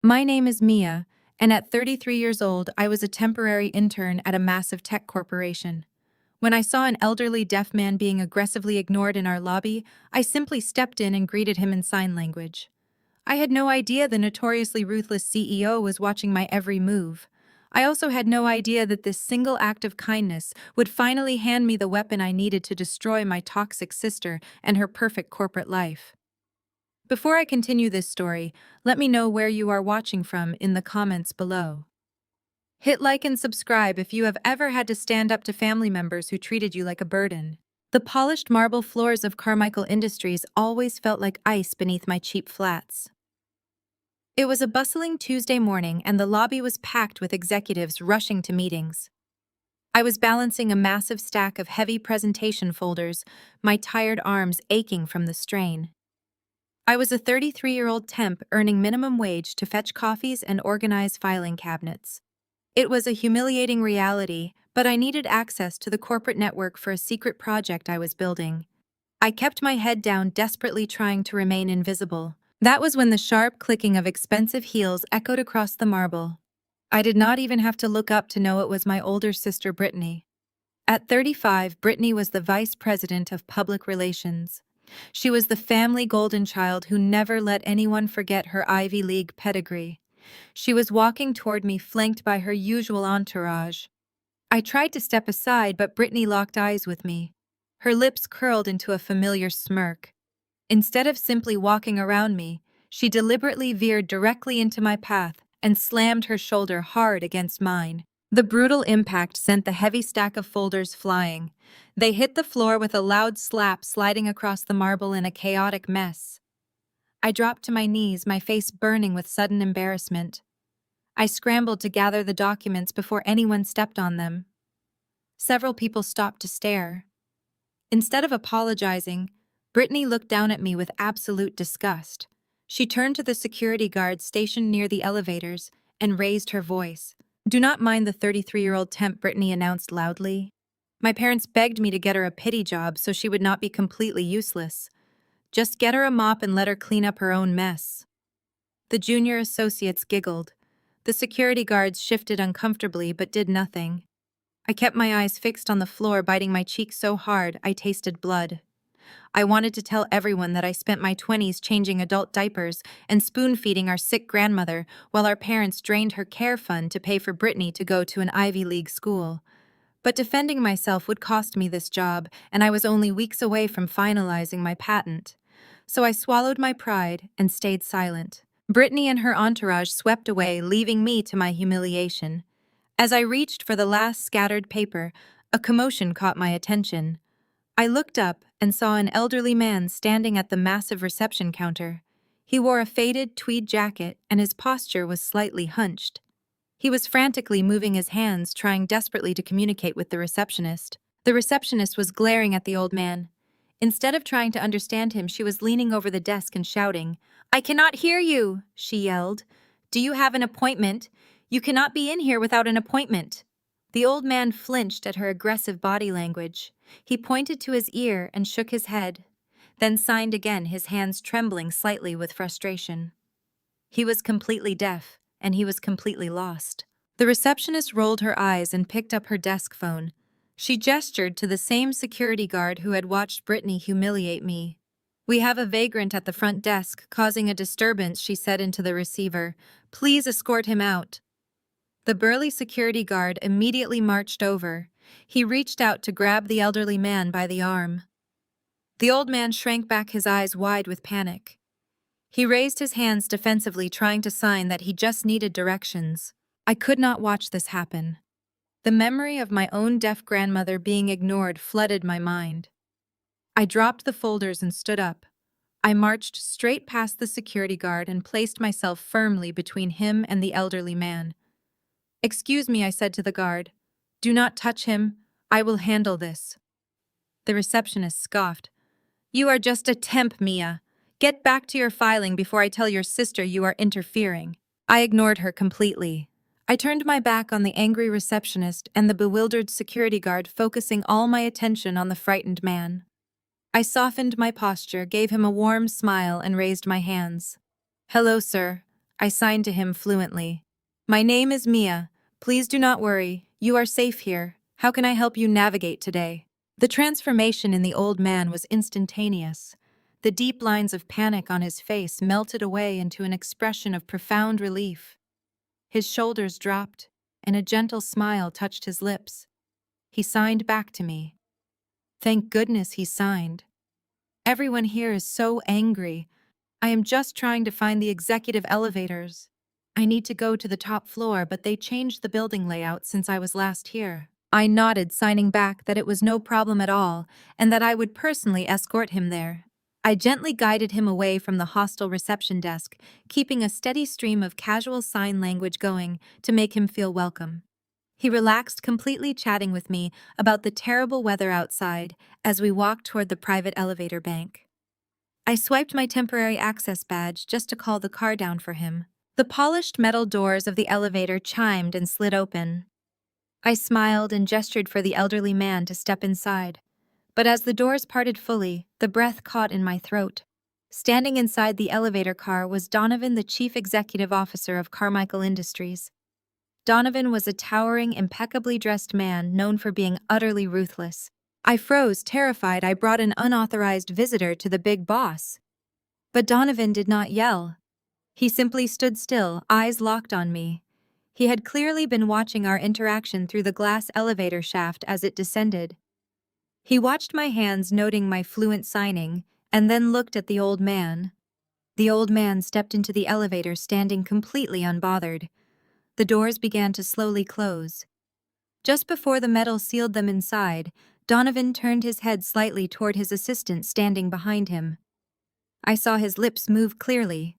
My name is Mia, and at 33 years old, I was a temporary intern at a massive tech corporation. When I saw an elderly deaf man being aggressively ignored in our lobby, I simply stepped in and greeted him in sign language. I had no idea the notoriously ruthless CEO was watching my every move. I also had no idea that this single act of kindness would finally hand me the weapon I needed to destroy my toxic sister and her perfect corporate life. Before I continue this story, let me know where you are watching from in the comments below. Hit like and subscribe if you have ever had to stand up to family members who treated you like a burden. The polished marble floors of Carmichael Industries always felt like ice beneath my cheap flats. It was a bustling Tuesday morning and the lobby was packed with executives rushing to meetings. I was balancing a massive stack of heavy presentation folders, my tired arms aching from the strain. I was a 33-year-old temp earning minimum wage to fetch coffees and organize filing cabinets. It was a humiliating reality, but I needed access to the corporate network for a secret project I was building. I kept my head down, desperately trying to remain invisible. That was when the sharp clicking of expensive heels echoed across the marble. I did not even have to look up to know it was my older sister, Brittany. At 35, Brittany was the vice president of public relations. She was the family golden child who never let anyone forget her Ivy League pedigree. She was walking toward me, flanked by her usual entourage. I tried to step aside, but Brittany locked eyes with me. Her lips curled into a familiar smirk. Instead of simply walking around me, she deliberately veered directly into my path and slammed her shoulder hard against mine. The brutal impact sent the heavy stack of folders flying. They hit the floor with a loud slap, sliding across the marble in a chaotic mess. I dropped to my knees, my face burning with sudden embarrassment. I scrambled to gather the documents before anyone stepped on them. Several people stopped to stare. Instead of apologizing, Brittany looked down at me with absolute disgust. She turned to the security guard stationed near the elevators and raised her voice. "Do not mind the 33-year-old temp," Brittany announced loudly. "My parents begged me to get her a pity job so she would not be completely useless. Just get her a mop and let her clean up her own mess." The junior associates giggled. The security guards shifted uncomfortably but did nothing. I kept my eyes fixed on the floor, biting my cheek so hard I tasted blood. I wanted to tell everyone that I spent my 20s changing adult diapers and spoon-feeding our sick grandmother while our parents drained her care fund to pay for Brittany to go to an Ivy League school. But defending myself would cost me this job, and I was only weeks away from finalizing my patent. So I swallowed my pride and stayed silent. Brittany and her entourage swept away, leaving me to my humiliation. As I reached for the last scattered paper, a commotion caught my attention. I looked up and saw an elderly man standing at the massive reception counter. He wore a faded tweed jacket and his posture was slightly hunched. He was frantically moving his hands, trying desperately to communicate with the receptionist. The receptionist was glaring at the old man. Instead of trying to understand him, she was leaning over the desk and shouting, "I cannot hear you," she yelled. "Do you have an appointment? You cannot be in here without an appointment." The old man flinched at her aggressive body language. He pointed to his ear and shook his head, then signed again, his hands trembling slightly with frustration. He was completely deaf, and he was completely lost. The receptionist rolled her eyes and picked up her desk phone. She gestured to the same security guard who had watched Brittany humiliate me. "We have a vagrant at the front desk causing a disturbance," she said into the receiver. "Please escort him out." The burly security guard immediately marched over. He reached out to grab the elderly man by the arm. The old man shrank back, his eyes wide with panic. He raised his hands defensively, trying to sign that he just needed directions. I could not watch this happen. The memory of my own deaf grandmother being ignored flooded my mind. I dropped the folders and stood up. I marched straight past the security guard and placed myself firmly between him and the elderly man. "Excuse me," I said to the guard. "Do not touch him. I will handle this." The receptionist scoffed. "You are just a temp, Mia. Get back to your filing before I tell your sister you are interfering." I ignored her completely. I turned my back on the angry receptionist and the bewildered security guard, focusing all my attention on the frightened man. I softened my posture, gave him a warm smile, and raised my hands. "Hello, sir. I signed to him fluently. My name is Mia. Please do not worry. You are safe here. How can I help you navigate today? The transformation in the old man was instantaneous. The deep lines of panic on his face melted away into an expression of profound relief. His shoulders dropped, and a gentle smile touched his lips. He signed back to me. Thank goodness he signed. Everyone here is so angry. I am just trying to find the executive elevators. I need to go to the top floor, but they changed the building layout since I was last here. I nodded, signing back that it was no problem at all, and that I would personally escort him there. I gently guided him away from the hostile reception desk, keeping a steady stream of casual sign language going to make him feel welcome. He relaxed, completely chatting with me about the terrible weather outside as we walked toward the private elevator bank. I swiped my temporary access badge just to call the car down for him. The polished metal doors of the elevator chimed and slid open. I smiled and gestured for the elderly man to step inside. But as the doors parted fully, the breath caught in my throat. Standing inside the elevator car was Donovan, the chief executive officer of Carmichael Industries. Donovan was a towering, impeccably dressed man known for being utterly ruthless. I froze, terrified I brought an unauthorized visitor to the big boss. But Donovan did not yell. He simply stood still, eyes locked on me. He had clearly been watching our interaction through the glass elevator shaft as it descended. He watched my hands, noting my fluent signing, and then looked at the old man. The old man stepped into the elevator, standing completely unbothered. The doors began to slowly close. Just before the metal sealed them inside, Donovan turned his head slightly toward his assistant standing behind him. I saw his lips move clearly.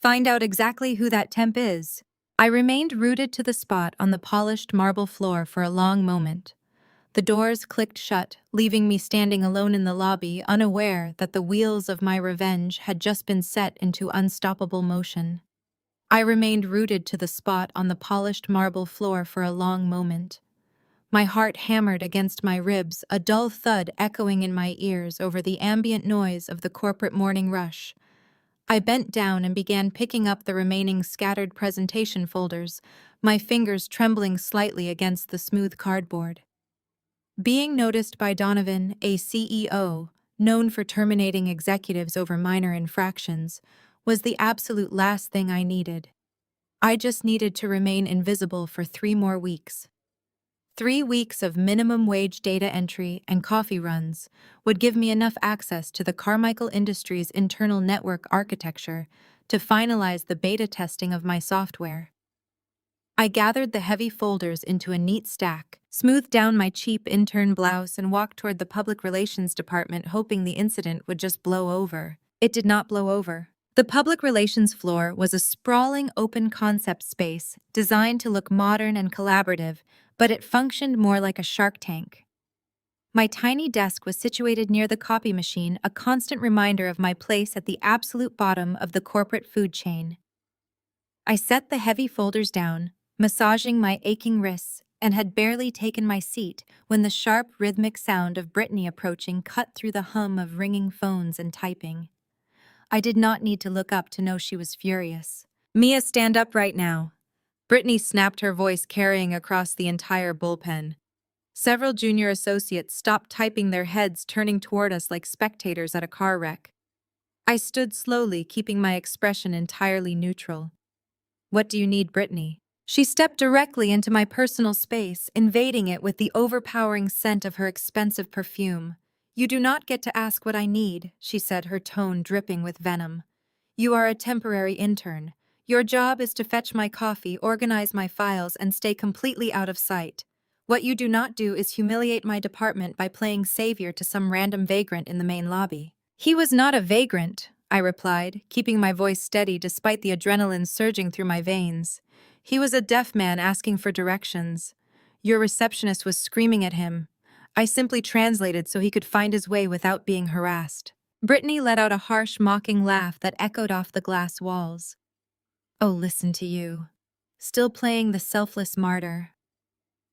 Find out exactly who that temp is. I remained rooted to the spot on the polished marble floor for a long moment. The doors clicked shut, leaving me standing alone in the lobby, unaware that the wheels of my revenge had just been set into unstoppable motion. I remained rooted to the spot on the polished marble floor for a long moment. My heart hammered against my ribs, a dull thud echoing in my ears over the ambient noise of the corporate morning rush. I bent down and began picking up the remaining scattered presentation folders, my fingers trembling slightly against the smooth cardboard. Being noticed by Donovan, a CEO, known for terminating executives over minor infractions, was the absolute last thing I needed. I just needed to remain invisible for 3 more weeks. 3 weeks of minimum wage data entry and coffee runs would give me enough access to the Carmichael Industries' internal network architecture to finalize the beta testing of my software. I gathered the heavy folders into a neat stack, smoothed down my cheap intern blouse, and walked toward the public relations department, hoping the incident would just blow over. It did not blow over. The public relations floor was a sprawling open concept space designed to look modern and collaborative, but it functioned more like a shark tank. My tiny desk was situated near the copy machine, a constant reminder of my place at the absolute bottom of the corporate food chain. I set the heavy folders down, massaging my aching wrists, and had barely taken my seat when the sharp, rhythmic sound of Brittany approaching cut through the hum of ringing phones and typing. I did not need to look up to know she was furious. Mia, stand up right now. Brittany snapped, her voice carrying across the entire bullpen. Several junior associates stopped typing, their heads turning toward us like spectators at a car wreck. I stood slowly, keeping my expression entirely neutral. What do you need, Brittany? She stepped directly into my personal space, invading it with the overpowering scent of her expensive perfume. You do not get to ask what I need, she said, her tone dripping with venom. You are a temporary intern. Your job is to fetch my coffee, organize my files, and stay completely out of sight. What you do not do is humiliate my department by playing savior to some random vagrant in the main lobby. He was not a vagrant, I replied, keeping my voice steady despite the adrenaline surging through my veins. He was a deaf man asking for directions. Your receptionist was screaming at him. I simply translated so he could find his way without being harassed. Brittany let out a harsh, mocking laugh that echoed off the glass walls. Oh, listen to you. Still playing the selfless martyr.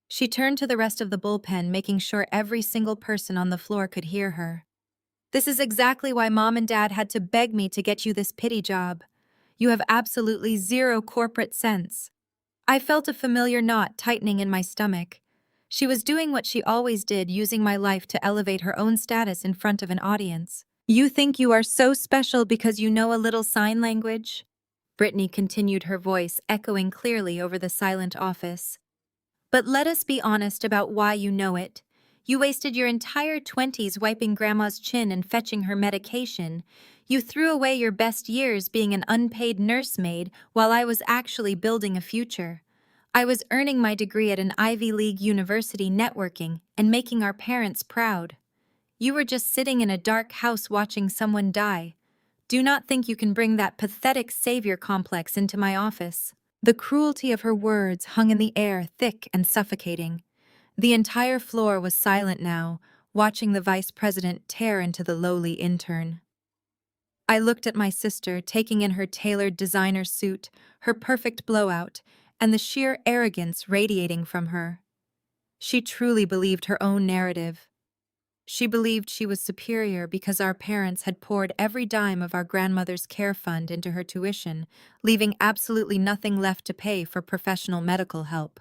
She turned to the rest of the bullpen, making sure every single person on the floor could hear her. This is exactly why Mom and Dad had to beg me to get you this pity job. You have absolutely zero corporate sense. I felt a familiar knot tightening in my stomach. She was doing what she always did, using my life to elevate her own status in front of an audience. You think you are so special because you know a little sign language? Brittany continued, her voice echoing clearly over the silent office. But let us be honest about why you know it. You wasted your entire 20s wiping Grandma's chin and fetching her medication. You threw away your best years being an unpaid nursemaid while I was actually building a future. I was earning my degree at an Ivy League university, networking and making our parents proud. You were just sitting in a dark house watching someone die. Do not think you can bring that pathetic savior complex into my office. The cruelty of her words hung in the air, thick and suffocating. The entire floor was silent now, watching the vice president tear into the lowly intern. I looked at my sister, taking in her tailored designer suit, her perfect blowout, and the sheer arrogance radiating from her. She truly believed her own narrative. She believed she was superior because our parents had poured every dime of our grandmother's care fund into her tuition, leaving absolutely nothing left to pay for professional medical help.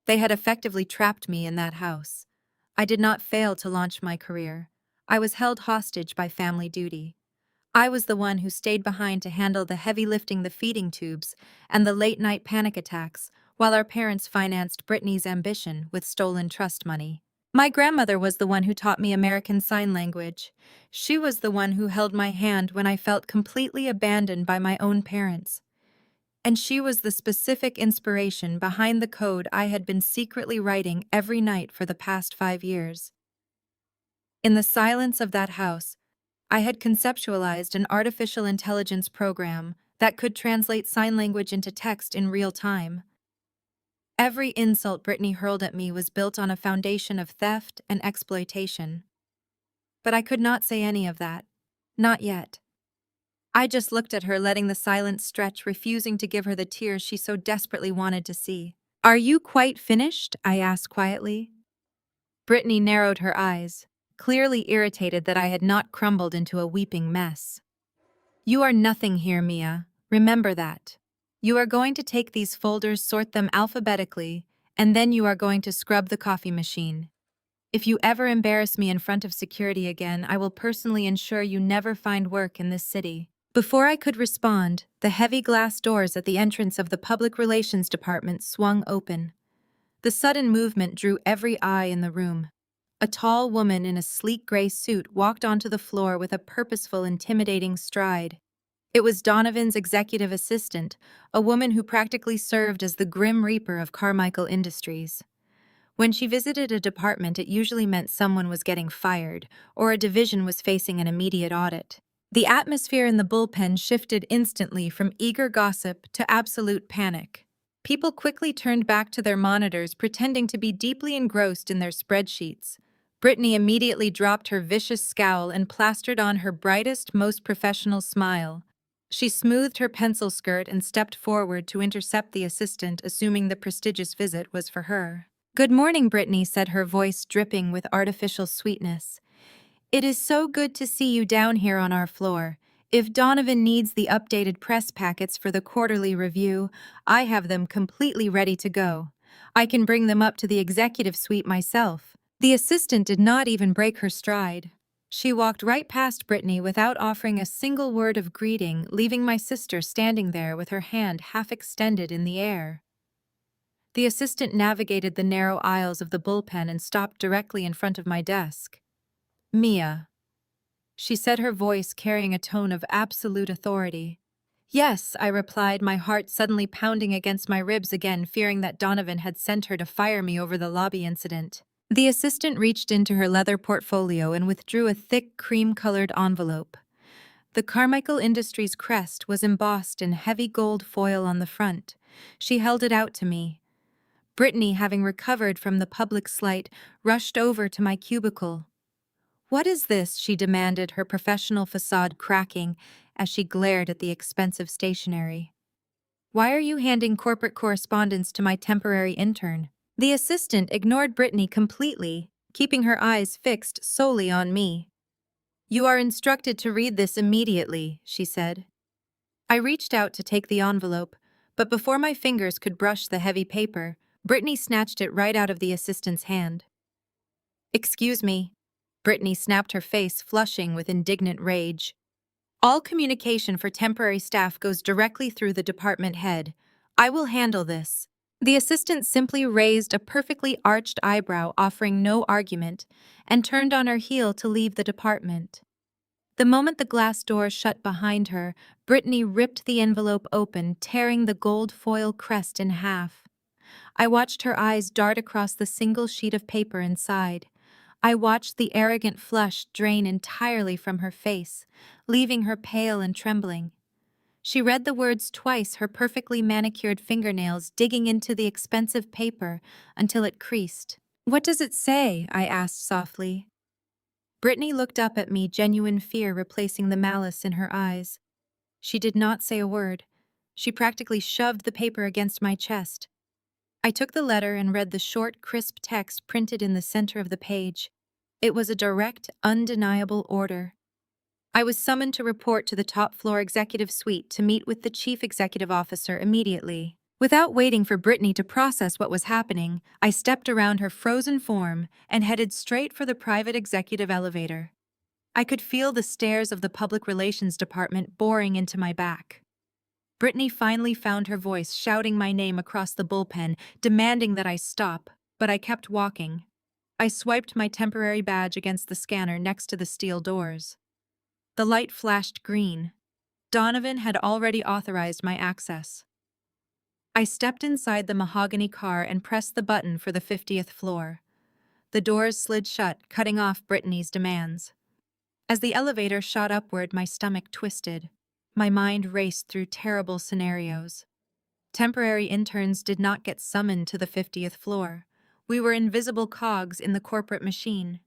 They had effectively trapped me in that house. I did not fail to launch my career. I was held hostage by family duty. I was the one who stayed behind to handle the heavy lifting, the feeding tubes, and the late-night panic attacks, while our parents financed Brittany's ambition with stolen trust money. My grandmother was the one who taught me American Sign Language. She was the one who held my hand when I felt completely abandoned by my own parents. And she was the specific inspiration behind the code I had been secretly writing every night for the past 5 years. In the silence of that house, I had conceptualized an artificial intelligence program that could translate sign language into text in real time. Every insult Brittany hurled at me was built on a foundation of theft and exploitation. But I could not say any of that. Not yet. I just looked at her, letting the silence stretch, refusing to give her the tears she so desperately wanted to see. "Are you quite finished?" I asked quietly. Brittany narrowed her eyes, clearly irritated that I had not crumbled into a weeping mess. "You are nothing here, Mia. Remember that. You are going to take these folders, sort them alphabetically, and then you are going to scrub the coffee machine. If you ever embarrass me in front of security again, I will personally ensure you never find work in this city." Before I could respond, the heavy glass doors at the entrance of the Public Relations Department swung open. The sudden movement drew every eye in the room. A tall woman in a sleek gray suit walked onto the floor with a purposeful, intimidating stride. It was Donovan's executive assistant, a woman who practically served as the Grim Reaper of Carmichael Industries. When she visited a department, it usually meant someone was getting fired or a division was facing an immediate audit. The atmosphere in the bullpen shifted instantly from eager gossip to absolute panic. People quickly turned back to their monitors, pretending to be deeply engrossed in their spreadsheets. Brittany immediately dropped her vicious scowl and plastered on her brightest, most professional smile. She smoothed her pencil skirt and stepped forward to intercept the assistant, assuming the prestigious visit was for her. "Good morning, Brittany," said her voice dripping with artificial sweetness. "It is so good to see you down here on our floor. If Donovan needs the updated press packets for the quarterly review, I have them completely ready to go. I can bring them up to the executive suite myself." The assistant did not even break her stride. She walked right past Brittany without offering a single word of greeting, leaving my sister standing there with her hand half extended in the air. The assistant navigated the narrow aisles of the bullpen and stopped directly in front of my desk. "Mia," she said, her voice carrying a tone of absolute authority. "Yes," I replied, my heart suddenly pounding against my ribs again, fearing that Donovan had sent her to fire me over the lobby incident. The assistant reached into her leather portfolio and withdrew a thick, cream-colored envelope. The Carmichael Industries crest was embossed in heavy gold foil on the front. She held it out to me. Brittany, having recovered from the public slight, rushed over to my cubicle. "What is this?" she demanded, her professional facade cracking as she glared at the expensive stationery. "Why are you handing corporate correspondence to my temporary intern?" The assistant ignored Brittany completely, keeping her eyes fixed solely on me. "You are instructed to read this immediately," she said. I reached out to take the envelope, but before my fingers could brush the heavy paper, Brittany snatched it right out of the assistant's hand. "Excuse me." Brittany snapped, her face flushing with indignant rage. "All communication for temporary staff goes directly through the department head. I will handle this." The assistant simply raised a perfectly arched eyebrow, offering no argument, and turned on her heel to leave the department. The moment the glass door shut behind her, Brittany ripped the envelope open, tearing the gold foil crest in half. I watched her eyes dart across the single sheet of paper inside. I watched the arrogant flush drain entirely from her face, leaving her pale and trembling. She read the words twice, her perfectly manicured fingernails digging into the expensive paper until it creased. "What does it say?" I asked softly. Brittany looked up at me, genuine fear replacing the malice in her eyes. She did not say a word. She practically shoved the paper against my chest. I took the letter and read the short, crisp text printed in the center of the page. It was a direct, undeniable order. I was summoned to report to the top-floor executive suite to meet with the chief executive officer immediately. Without waiting for Brittany to process what was happening, I stepped around her frozen form and headed straight for the private executive elevator. I could feel the stares of the public relations department boring into my back. Brittany finally found her voice, shouting my name across the bullpen, demanding that I stop, but I kept walking. I swiped my temporary badge against the scanner next to the steel doors. The light flashed green. Donovan had already authorized my access. I stepped inside the mahogany car and pressed the button for the 50th floor. The doors slid shut, cutting off Brittany's demands. As the elevator shot upward, my stomach twisted. My mind raced through terrible scenarios. Temporary interns did not get summoned to the 50th floor. We were invisible cogs in the corporate machine.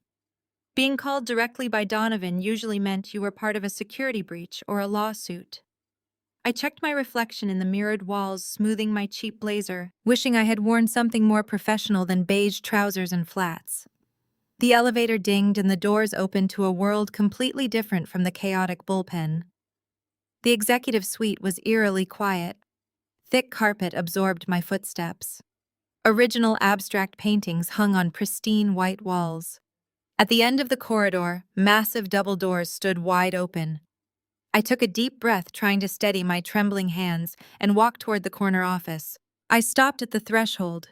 Being called directly by Donovan usually meant you were part of a security breach or a lawsuit. I checked my reflection in the mirrored walls, smoothing my cheap blazer, wishing I had worn something more professional than beige trousers and flats. The elevator dinged and the doors opened to a world completely different from the chaotic bullpen. The executive suite was eerily quiet. Thick carpet absorbed my footsteps. Original abstract paintings hung on pristine white walls. At the end of the corridor, massive double doors stood wide open. I took a deep breath, trying to steady my trembling hands, and walked toward the corner office. I stopped at the threshold.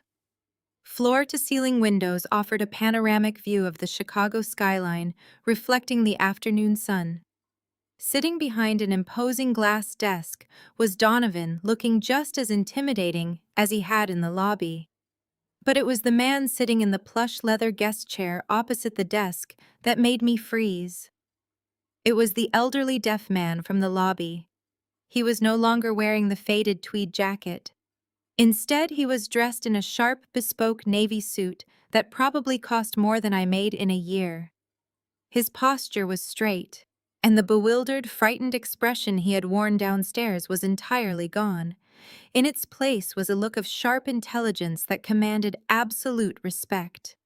Floor-to-ceiling windows offered a panoramic view of the Chicago skyline, reflecting the afternoon sun. Sitting behind an imposing glass desk was Donovan, looking just as intimidating as he had in the lobby. But it was the man sitting in the plush leather guest chair opposite the desk that made me freeze. It was the elderly deaf man from the lobby. He was no longer wearing the faded tweed jacket. Instead, he was dressed in a sharp, bespoke navy suit that probably cost more than I made in a year. His posture was straight, and the bewildered, frightened expression he had worn downstairs was entirely gone. In its place was a look of sharp intelligence that commanded absolute respect.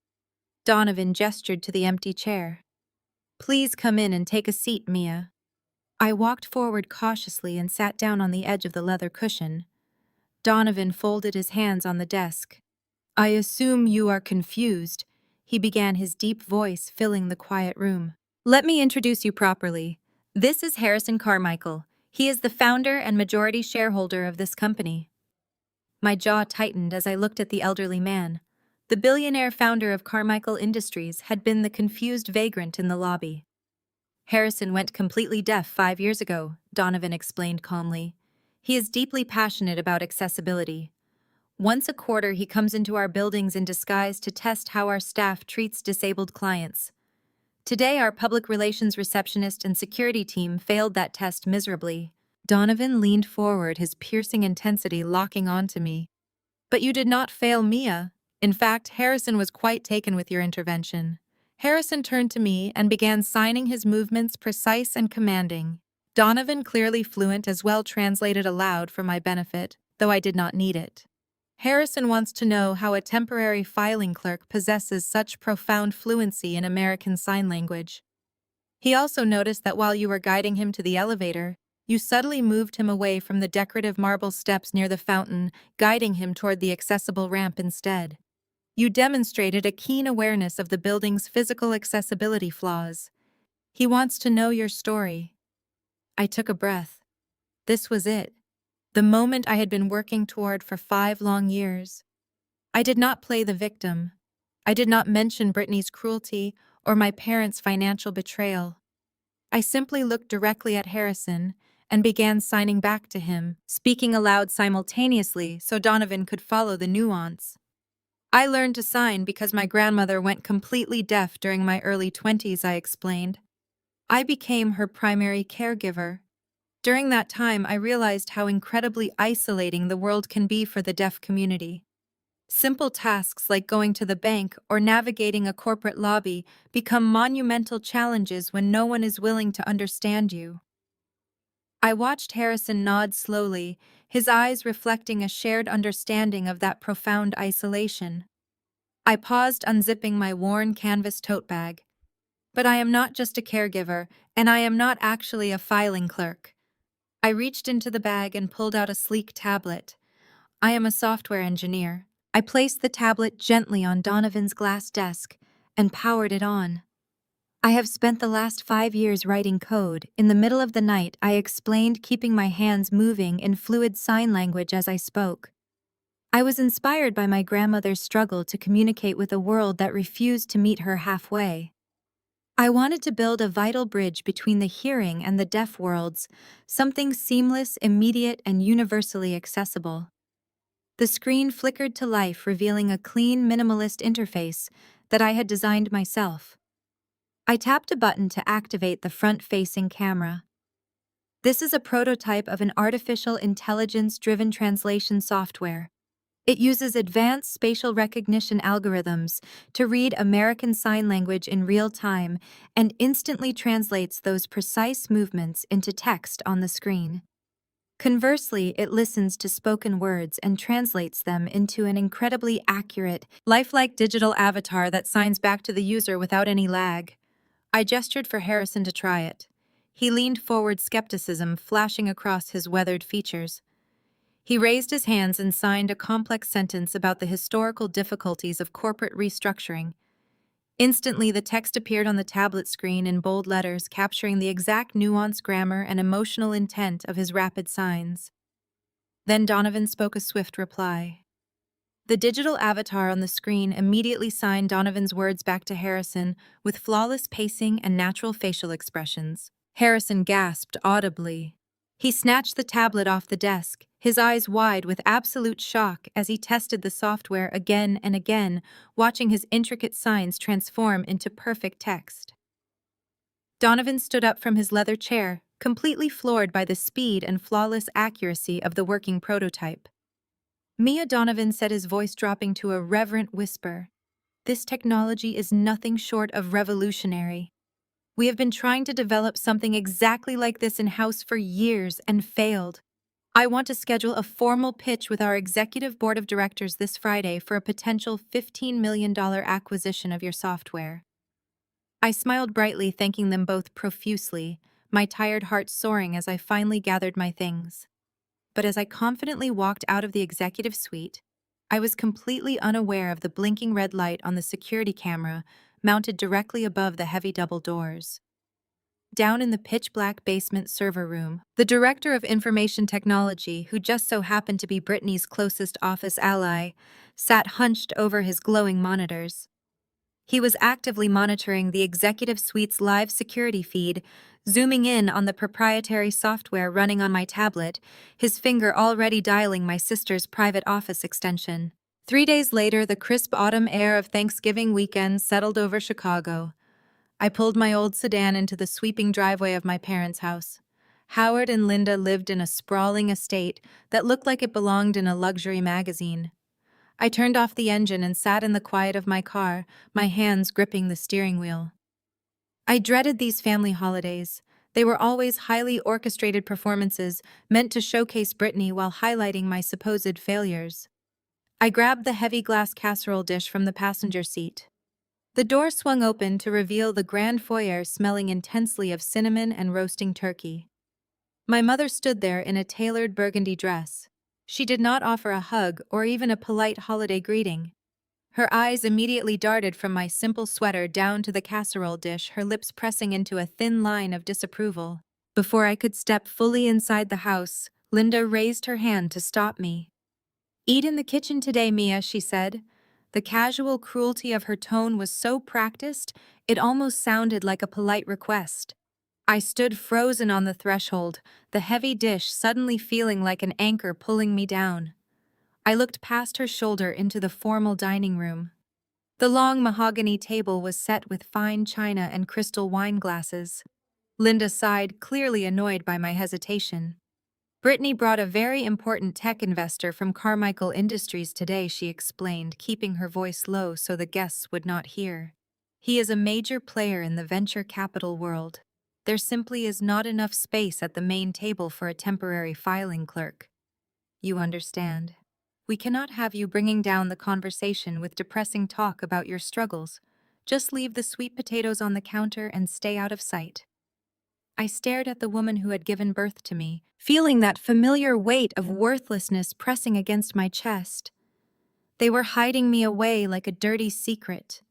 Donovan gestured to the empty chair. "Please come in and take a seat, Mia." I walked forward cautiously and sat down on the edge of the leather cushion. Donovan folded his hands on the desk. "I assume you are confused," he began, his deep voice filling the quiet room. "Let me introduce you properly. This is Harrison Carmichael. He is the founder and majority shareholder of this company." My jaw tightened as I looked at the elderly man. The billionaire founder of Carmichael Industries had been the confused vagrant in the lobby. "Harrison went completely deaf 5 years ago," Donovan explained calmly. "He is deeply passionate about accessibility. Once a quarter, he comes into our buildings in disguise to test how our staff treats disabled clients. Today, our public relations receptionist and security team failed that test miserably." Donovan leaned forward, his piercing intensity locking onto me. "But you did not fail Mia. In fact, Harrison was quite taken with your intervention." Harrison turned to me and began signing, his movements precise and commanding. Donovan, clearly fluent, as well translated aloud for my benefit, though I did not need it. "Harrison wants to know how a temporary filing clerk possesses such profound fluency in American Sign Language. He also noticed that while you were guiding him to the elevator, You subtly moved him away from the decorative marble steps near the fountain, guiding him toward the accessible ramp instead. You demonstrated a keen awareness of the building's physical accessibility flaws. He wants to know your story. I took a breath. This was it. The moment I had been working toward for 5 long years. I did not play the victim. I did not mention Brittany's cruelty or my parents' financial betrayal. I simply looked directly at Harrison and began signing back to him, speaking aloud simultaneously so Donovan could follow the nuance. I learned to sign because my grandmother went completely deaf during my early 20s, I explained. I became her primary caregiver. During that time, I realized how incredibly isolating the world can be for the deaf community. Simple tasks like going to the bank or navigating a corporate lobby become monumental challenges when no one is willing to understand you. I watched Harrison nod slowly, his eyes reflecting a shared understanding of that profound isolation. I paused, unzipping my worn canvas tote bag. But I am not just a caregiver, and I am not actually a filing clerk. I reached into the bag and pulled out a sleek tablet. I am a software engineer. I placed the tablet gently on Donovan's glass desk and powered it on. I have spent the last 5 years writing code. In the middle of the night, I explained, keeping my hands moving in fluid sign language as I spoke. I was inspired by my grandmother's struggle to communicate with a world that refused to meet her halfway. I wanted to build a vital bridge between the hearing and the deaf worlds, something seamless, immediate, and universally accessible. The screen flickered to life, revealing a clean, minimalist interface that I had designed myself. I tapped a button to activate the front-facing camera. This is a prototype of an artificial intelligence-driven translation software. It uses advanced spatial recognition algorithms to read American Sign Language in real time and instantly translates those precise movements into text on the screen. Conversely, it listens to spoken words and translates them into an incredibly accurate, lifelike digital avatar that signs back to the user without any lag. I gestured for Harrison to try it. He leaned forward, skepticism flashing across his weathered features. He raised his hands and signed a complex sentence about the historical difficulties of corporate restructuring. Instantly, the text appeared on the tablet screen in bold letters, capturing the exact nuanced grammar and emotional intent of his rapid signs. Then Donovan spoke a swift reply. The digital avatar on the screen immediately signed Donovan's words back to Harrison with flawless pacing and natural facial expressions. Harrison gasped audibly. He snatched the tablet off the desk, his eyes wide with absolute shock as he tested the software again and again, watching his intricate signs transform into perfect text. Donovan stood up from his leather chair, completely floored by the speed and flawless accuracy of the working prototype. Mia, Donovan said, his voice dropping to a reverent whisper. This technology is nothing short of revolutionary. We have been trying to develop something exactly like this in-house for years and failed. I want to schedule a formal pitch with our executive board of directors this Friday for a potential $15 million acquisition of your software. I smiled brightly, thanking them both profusely, my tired heart soaring as I finally gathered my things. But as I confidently walked out of the executive suite, I was completely unaware of the blinking red light on the security camera mounted directly above the heavy double doors. Down in the pitch-black basement server room, the director of information technology, who just so happened to be Brittany's closest office ally, sat hunched over his glowing monitors. He was actively monitoring the executive suite's live security feed, zooming in on the proprietary software running on my tablet, his finger already dialing my sister's private office extension. 3 days later, the crisp autumn air of Thanksgiving weekend settled over Chicago. I pulled my old sedan into the sweeping driveway of my parents' house. Howard and Linda lived in a sprawling estate that looked like it belonged in a luxury magazine. I turned off the engine and sat in the quiet of my car, my hands gripping the steering wheel. I dreaded these family holidays. They were always highly orchestrated performances meant to showcase Brittany while highlighting my supposed failures. I grabbed the heavy glass casserole dish from the passenger seat. The door swung open to reveal the grand foyer smelling intensely of cinnamon and roasting turkey. My mother stood there in a tailored burgundy dress. She did not offer a hug or even a polite holiday greeting. Her eyes immediately darted from my simple sweater down to the casserole dish, her lips pressing into a thin line of disapproval. Before I could step fully inside the house, Linda raised her hand to stop me. "Eat in the kitchen today, Mia," she said. The casual cruelty of her tone was so practiced, it almost sounded like a polite request. I stood frozen on the threshold, the heavy dish suddenly feeling like an anchor pulling me down. I looked past her shoulder into the formal dining room. The long mahogany table was set with fine china and crystal wine glasses. Linda sighed, clearly annoyed by my hesitation. "Brittany brought a very important tech investor from Carmichael Industries today," she explained, keeping her voice low so the guests would not hear. "He is a major player in the venture capital world. There simply is not enough space at the main table for a temporary filing clerk. You understand. We cannot have you bringing down the conversation with depressing talk about your struggles. Just leave the sweet potatoes on the counter and stay out of sight." I stared at the woman who had given birth to me, feeling that familiar weight of worthlessness pressing against my chest. They were hiding me away like a dirty secret.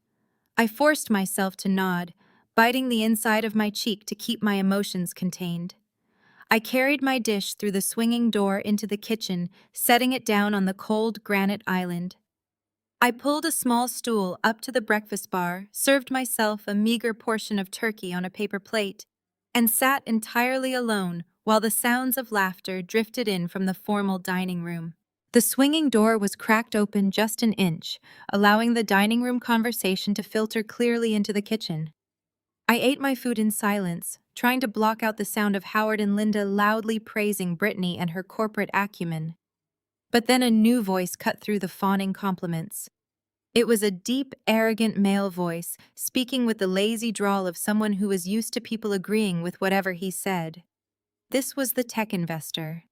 I forced myself to nod, biting the inside of my cheek to keep my emotions contained. I carried my dish through the swinging door into the kitchen, setting it down on the cold granite island. I pulled a small stool up to the breakfast bar, served myself a meager portion of turkey on a paper plate, and sat entirely alone while the sounds of laughter drifted in from the formal dining room. The swinging door was cracked open just an inch, allowing the dining room conversation to filter clearly into the kitchen. I ate my food in silence, trying to block out the sound of Howard and Linda loudly praising Brittany and her corporate acumen. But then a new voice cut through the fawning compliments. It was a deep, arrogant male voice, speaking with the lazy drawl of someone who was used to people agreeing with whatever he said. This was the tech investor.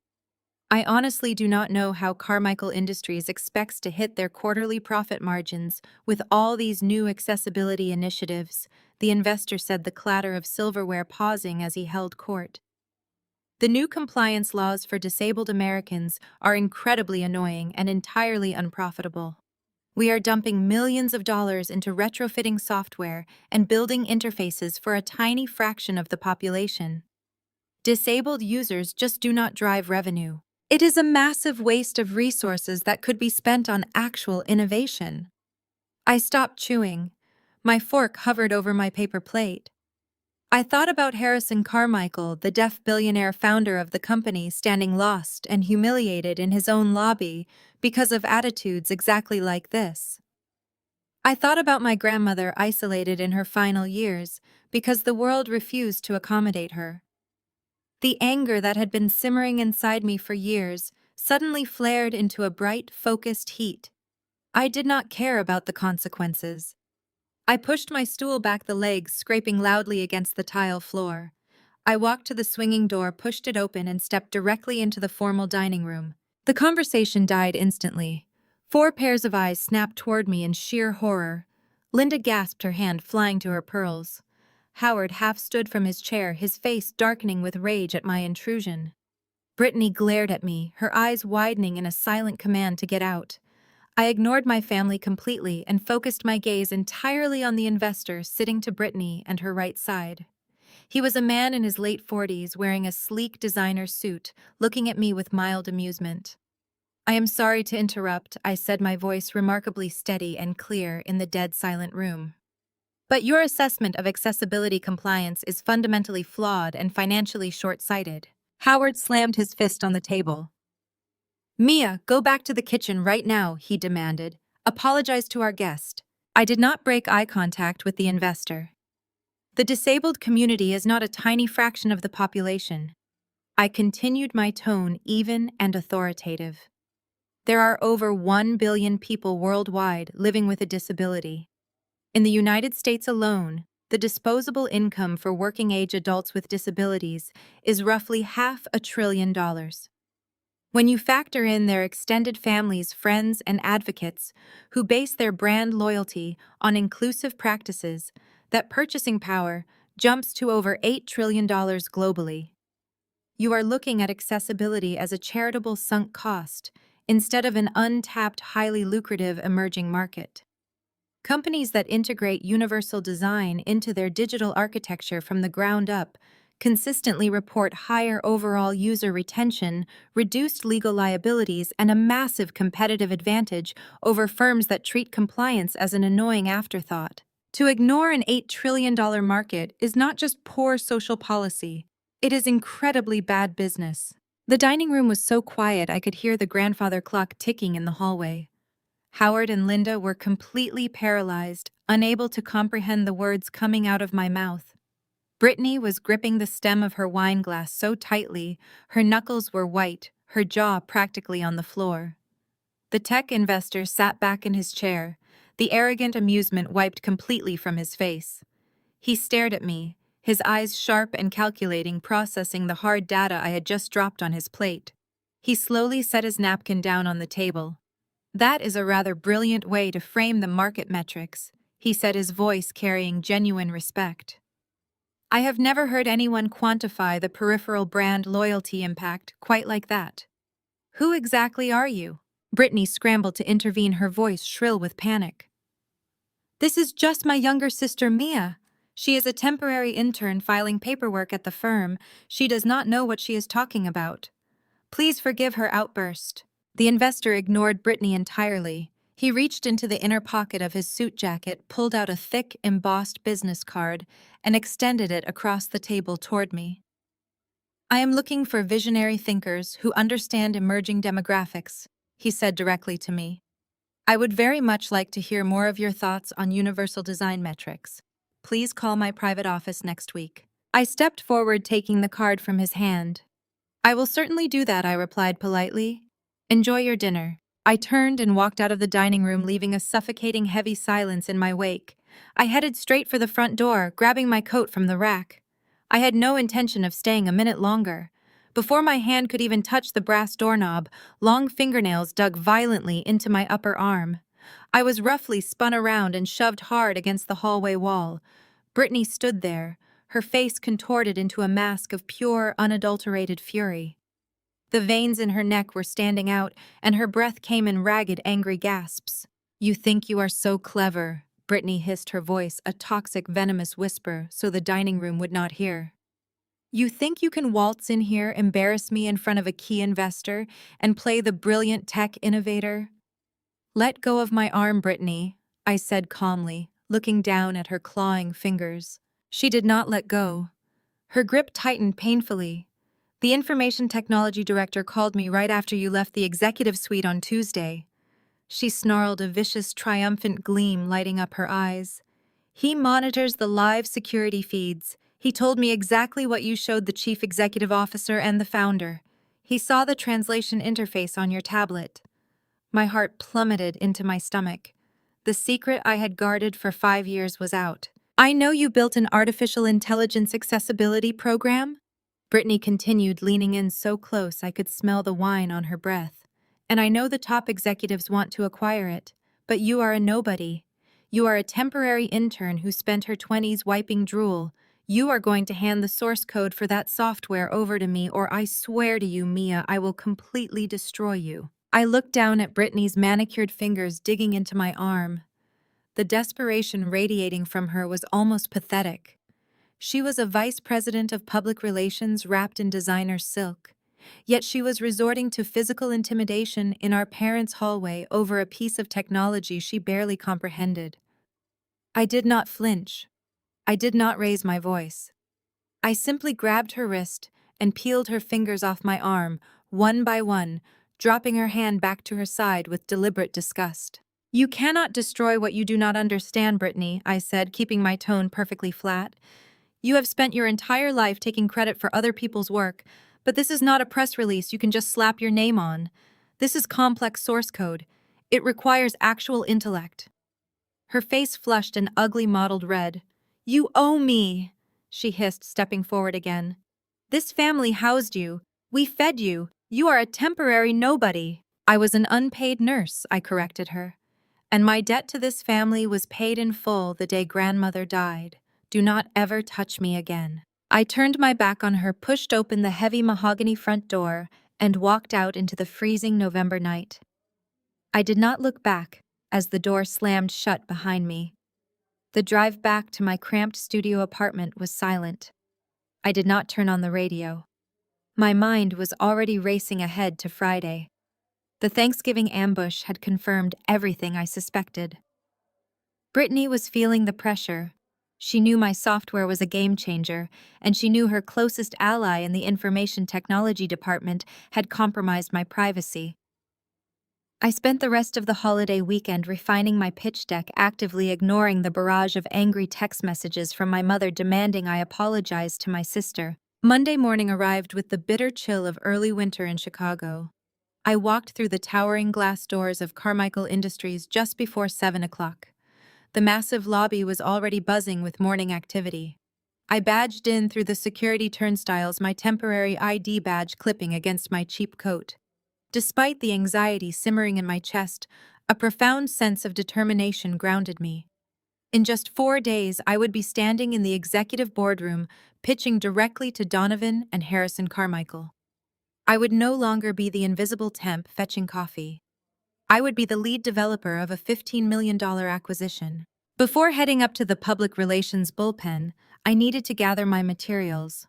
"I honestly do not know how Carmichael Industries expects to hit their quarterly profit margins with all these new accessibility initiatives," the investor said, the clatter of silverware pausing as he held court. "The new compliance laws for disabled Americans are incredibly annoying and entirely unprofitable. We are dumping millions of dollars into retrofitting software and building interfaces for a tiny fraction of the population. Disabled users just do not drive revenue. It is a massive waste of resources that could be spent on actual innovation." I stopped chewing. My fork hovered over my paper plate. I thought about Harrison Carmichael, the deaf billionaire founder of the company, standing lost and humiliated in his own lobby because of attitudes exactly like this. I thought about my grandmother, isolated in her final years because the world refused to accommodate her. The anger that had been simmering inside me for years suddenly flared into a bright, focused heat. I did not care about the consequences. I pushed my stool back, the legs scraping loudly against the tile floor. I walked to the swinging door, pushed it open, and stepped directly into the formal dining room. The conversation died instantly. 4 pairs of eyes snapped toward me in sheer horror. Linda gasped, her hand flying to her pearls. Howard half stood from his chair, his face darkening with rage at my intrusion. Brittany glared at me, her eyes widening in a silent command to get out. I ignored my family completely and focused my gaze entirely on the investor sitting to Brittany and her right side. He was a man in his late 40s, wearing a sleek designer suit, looking at me with mild amusement. "I am sorry to interrupt," I said, my voice remarkably steady and clear in the dead silent room. "But your assessment of accessibility compliance is fundamentally flawed and financially short-sighted." Howard slammed his fist on the table. "Mia, go back to the kitchen right now," he demanded. "Apologize to our guest." I did not break eye contact with the investor. The disabled community is not a tiny fraction of the population. I continued, my tone even and authoritative. There are over 1 billion people worldwide living with a disability. In the United States alone, the disposable income for working-age adults with disabilities is roughly $500 billion. When you factor in their extended families, friends, and advocates who base their brand loyalty on inclusive practices, that purchasing power jumps to over $8 trillion globally. You are looking at accessibility as a charitable sunk cost instead of an untapped, highly lucrative emerging market. Companies that integrate universal design into their digital architecture from the ground up consistently report higher overall user retention, reduced legal liabilities, and a massive competitive advantage over firms that treat compliance as an annoying afterthought. To ignore an $8 trillion market is not just poor social policy, it is incredibly bad business. The dining room was so quiet I could hear the grandfather clock ticking in the hallway. Howard and Linda were completely paralyzed, unable to comprehend the words coming out of my mouth. Brittany was gripping the stem of her wine glass so tightly, her knuckles were white, her jaw practically on the floor. The tech investor sat back in his chair, the arrogant amusement wiped completely from his face. He stared at me, his eyes sharp and calculating, processing the hard data I had just dropped on his plate. He slowly set his napkin down on the table. "That is a rather brilliant way to frame the market metrics," he said, his voice carrying genuine respect. "I have never heard anyone quantify the peripheral brand loyalty impact quite like that." "Who exactly are you?" Brittany scrambled to intervene, her voice shrill with panic. "This is just my younger sister, Mia. She is a temporary intern filing paperwork at the firm. She does not know what she is talking about. Please forgive her outburst." The investor ignored Brittany entirely. He reached into the inner pocket of his suit jacket, pulled out a thick, embossed business card, and extended it across the table toward me. "I am looking for visionary thinkers who understand emerging demographics," he said directly to me. "I would very much like to hear more of your thoughts on universal design metrics. Please call my private office next week." I stepped forward, taking the card from his hand. "I will certainly do that," I replied politely. "Enjoy your dinner." I turned and walked out of the dining room, leaving a suffocating heavy silence in my wake. I headed straight for the front door, grabbing my coat from the rack. I had no intention of staying a minute longer. Before my hand could even touch the brass doorknob, long fingernails dug violently into my upper arm. I was roughly spun around and shoved hard against the hallway wall. Brittany stood there, her face contorted into a mask of pure, unadulterated fury. The veins in her neck were standing out, and her breath came in ragged, angry gasps. "You think you are so clever," Brittany hissed, her voice a toxic, venomous whisper so the dining room would not hear. "You think you can waltz in here, embarrass me in front of a key investor, and play the brilliant tech innovator?" "Let go of my arm, Brittany," I said calmly, looking down at her clawing fingers. She did not let go. Her grip tightened painfully. "The information technology director called me right after you left the executive suite on Tuesday." She snarled, a vicious, triumphant gleam lighting up her eyes. "He monitors the live security feeds. He told me exactly what you showed the chief executive officer and the founder. He saw the translation interface on your tablet." My heart plummeted into my stomach. The secret I had guarded for 5 years was out. "I know you built an artificial intelligence accessibility program," Brittany continued, leaning in so close I could smell the wine on her breath. "And I know the top executives want to acquire it, but you are a nobody. You are a temporary intern who spent her 20s wiping drool. You are going to hand the source code for that software over to me, or I swear to you, Mia, I will completely destroy you." I looked down at Brittany's manicured fingers digging into my arm. The desperation radiating from her was almost pathetic. She was a vice president of public relations wrapped in designer silk. Yet she was resorting to physical intimidation in our parents' hallway over a piece of technology she barely comprehended. I did not flinch. I did not raise my voice. I simply grabbed her wrist and peeled her fingers off my arm, one by one, dropping her hand back to her side with deliberate disgust. "You cannot destroy what you do not understand, Brittany," I said, keeping my tone perfectly flat. "You have spent your entire life taking credit for other people's work, but this is not a press release you can just slap your name on. This is complex source code. It requires actual intellect." Her face flushed an ugly mottled red. "You owe me," she hissed, stepping forward again. "This family housed you. We fed you. You are a temporary nobody." "I was an unpaid nurse," I corrected her. "And my debt to this family was paid in full the day grandmother died. Do not ever touch me again." I turned my back on her, pushed open the heavy mahogany front door, and walked out into the freezing November night. I did not look back as the door slammed shut behind me. The drive back to my cramped studio apartment was silent. I did not turn on the radio. My mind was already racing ahead to Friday. The Thanksgiving ambush had confirmed everything I suspected. Brittany was feeling the pressure. She knew my software was a game changer, and she knew her closest ally in the information technology department had compromised my privacy. I spent the rest of the holiday weekend refining my pitch deck, actively ignoring the barrage of angry text messages from my mother demanding I apologize to my sister. Monday morning arrived with the bitter chill of early winter in Chicago. I walked through the towering glass doors of Carmichael Industries just before 7 o'clock. The massive lobby was already buzzing with morning activity. I badged in through the security turnstiles, my temporary ID badge clipping against my cheap coat. Despite the anxiety simmering in my chest, a profound sense of determination grounded me. In just 4 days, I would be standing in the executive boardroom, pitching directly to Donovan and Harrison Carmichael. I would no longer be the invisible temp fetching coffee. I would be the lead developer of a $15 million acquisition. Before heading up to the public relations bullpen, I needed to gather my materials.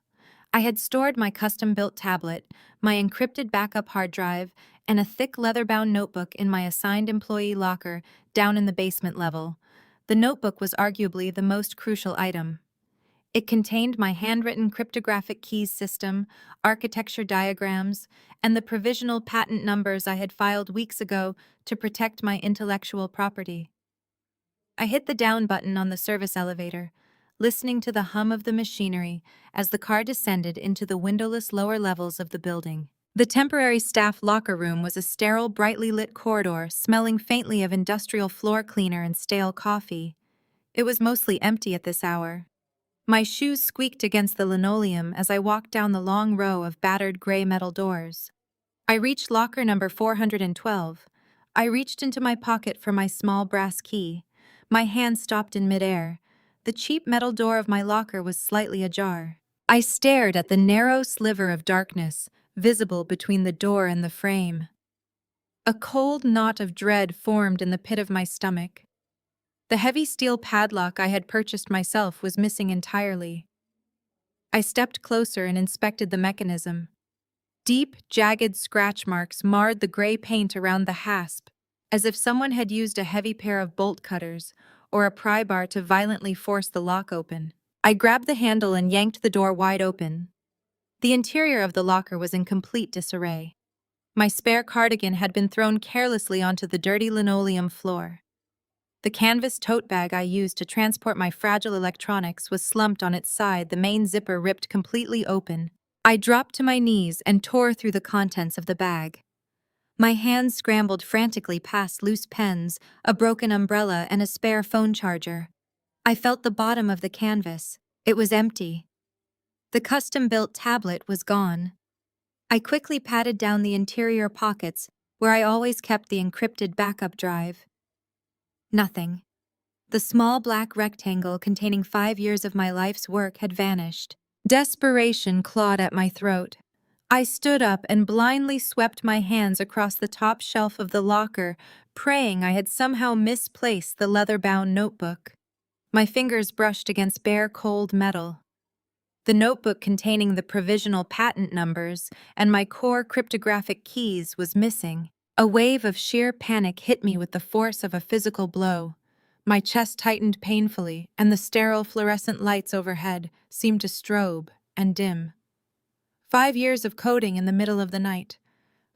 I had stored my custom-built tablet, my encrypted backup hard drive, and a thick leather-bound notebook in my assigned employee locker down in the basement level. The notebook was arguably the most crucial item. It contained my handwritten cryptographic keys system, architecture diagrams, and the provisional patent numbers I had filed weeks ago to protect my intellectual property. I hit the down button on the service elevator, listening to the hum of the machinery as the car descended into the windowless lower levels of the building. The temporary staff locker room was a sterile, brightly lit corridor smelling faintly of industrial floor cleaner and stale coffee. It was mostly empty at this hour. My shoes squeaked against the linoleum as I walked down the long row of battered gray metal doors. I reached locker number 412. I reached into my pocket for my small brass key. My hand stopped in midair. The cheap metal door of my locker was slightly ajar. I stared at the narrow sliver of darkness visible between the door and the frame. A cold knot of dread formed in the pit of my stomach. The heavy steel padlock I had purchased myself was missing entirely. I stepped closer and inspected the mechanism. Deep, jagged scratch marks marred the gray paint around the hasp, as if someone had used a heavy pair of bolt cutters or a pry bar to violently force the lock open. I grabbed the handle and yanked the door wide open. The interior of the locker was in complete disarray. My spare cardigan had been thrown carelessly onto the dirty linoleum floor. The canvas tote bag I used to transport my fragile electronics was slumped on its side, the main zipper ripped completely open. I dropped to my knees and tore through the contents of the bag. My hands scrambled frantically past loose pens, a broken umbrella, and a spare phone charger. I felt the bottom of the canvas. It was empty. The custom-built tablet was gone. I quickly patted down the interior pockets, where I always kept the encrypted backup drive. Nothing. The small black rectangle containing 5 years of my life's work had vanished. Desperation clawed at my throat. I stood up and blindly swept my hands across the top shelf of the locker, praying I had somehow misplaced the leather-bound notebook. My fingers brushed against bare, cold metal. The notebook containing the provisional patent numbers and my core cryptographic keys was missing. A wave of sheer panic hit me with the force of a physical blow. My chest tightened painfully, and the sterile fluorescent lights overhead seemed to strobe and dim. 5 years of coding in the middle of the night.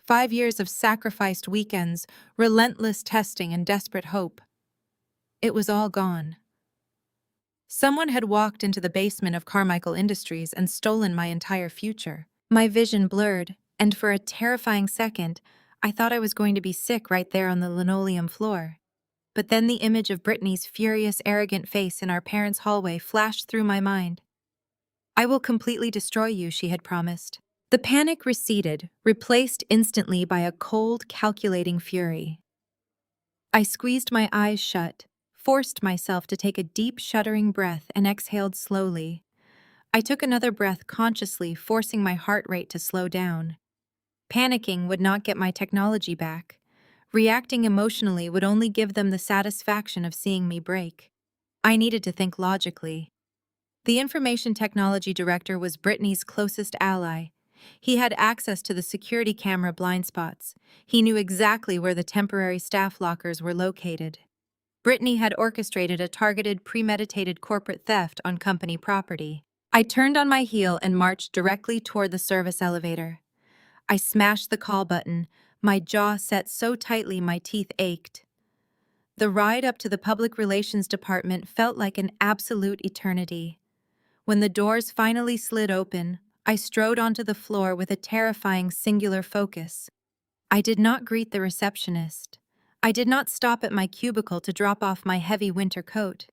5 years of sacrificed weekends, relentless testing, and desperate hope. It was all gone. Someone had walked into the basement of Carmichael Industries and stolen my entire future. My vision blurred, and for a terrifying second, I thought I was going to be sick right there on the linoleum floor. But then the image of Brittany's furious, arrogant face in our parents' hallway flashed through my mind. "I will completely destroy you," she had promised. The panic receded, replaced instantly by a cold, calculating fury. I squeezed my eyes shut, forced myself to take a deep, shuddering breath, and exhaled slowly. I took another breath consciously, forcing my heart rate to slow down. Panicking would not get my technology back. Reacting emotionally would only give them the satisfaction of seeing me break. I needed to think logically. The information technology director was Brittany's closest ally. He had access to the security camera blind spots. He knew exactly where the temporary staff lockers were located. Brittany had orchestrated a targeted, premeditated corporate theft on company property. I turned on my heel and marched directly toward the service elevator. I smashed the call button, my jaw set so tightly my teeth ached. The ride up to the public relations department felt like an absolute eternity. When the doors finally slid open, I strode onto the floor with a terrifying singular focus. I did not greet the receptionist. I did not stop at my cubicle to drop off my heavy winter coat.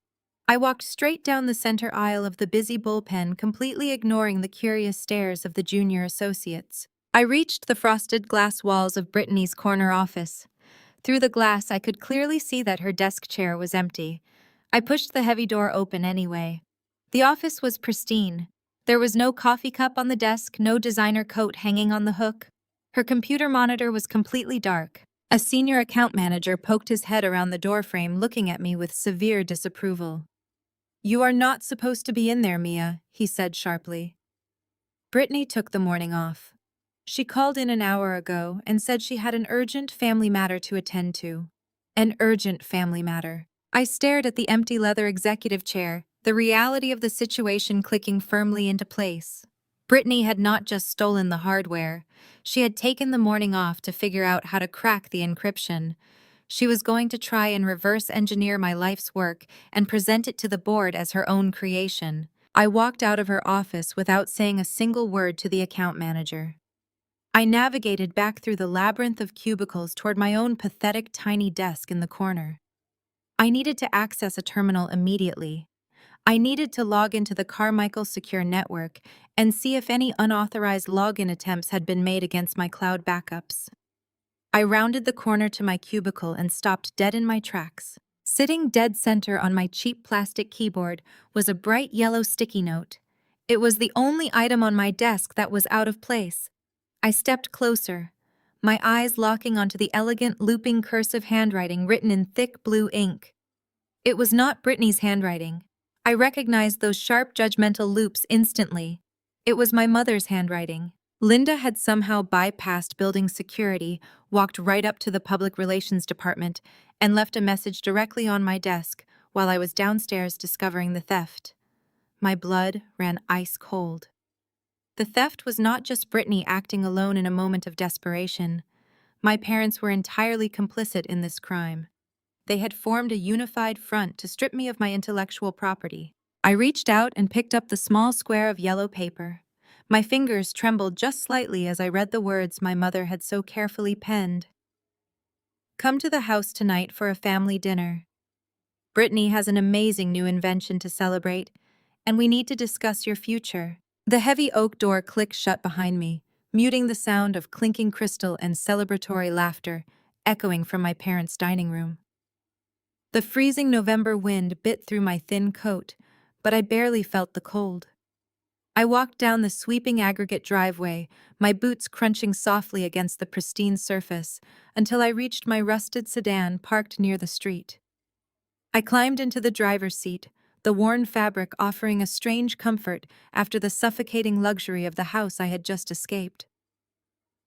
I walked straight down the center aisle of the busy bullpen, completely ignoring the curious stares of the junior associates. I reached the frosted glass walls of Brittany's corner office. Through the glass, I could clearly see that her desk chair was empty. I pushed the heavy door open anyway. The office was pristine. There was no coffee cup on the desk, no designer coat hanging on the hook. Her computer monitor was completely dark. A senior account manager poked his head around the doorframe, looking at me with severe disapproval. "You are not supposed to be in there, Mia," he said sharply. Brittany took the morning off. She called in an hour ago and said she had an urgent family matter to attend to. An urgent family matter. I stared at the empty leather executive chair, the reality of the situation clicking firmly into place. Brittany had not just stolen the hardware. She had taken the morning off to figure out how to crack the encryption. She was going to try and reverse engineer my life's work and present it to the board as her own creation. I walked out of her office without saying a single word to the account manager. I navigated back through the labyrinth of cubicles toward my own pathetic tiny desk in the corner. I needed to access a terminal immediately. I needed to log into the Carmichael Secure Network and see if any unauthorized login attempts had been made against my cloud backups. I rounded the corner to my cubicle and stopped dead in my tracks. Sitting dead center on my cheap plastic keyboard was a bright yellow sticky note. It was the only item on my desk that was out of place. I stepped closer, my eyes locking onto the elegant, looping cursive handwriting written in thick blue ink. It was not Brittany's handwriting. I recognized those sharp, judgmental loops instantly. It was my mother's handwriting. Linda had somehow bypassed building security, walked right up to the public relations department, and left a message directly on my desk while I was downstairs discovering the theft. My blood ran ice cold. The theft was not just Brittany acting alone in a moment of desperation. My parents were entirely complicit in this crime. They had formed a unified front to strip me of my intellectual property. I reached out and picked up the small square of yellow paper. My fingers trembled just slightly as I read the words my mother had so carefully penned. "Come to the house tonight for a family dinner. Brittany has an amazing new invention to celebrate, and we need to discuss your future." The heavy oak door clicked shut behind me, muting the sound of clinking crystal and celebratory laughter echoing from my parents' dining room. The freezing November wind bit through my thin coat, but I barely felt the cold. I walked down the sweeping aggregate driveway, my boots crunching softly against the pristine surface, until I reached my rusted sedan parked near the street. I climbed into the driver's seat, the worn fabric offering a strange comfort after the suffocating luxury of the house I had just escaped.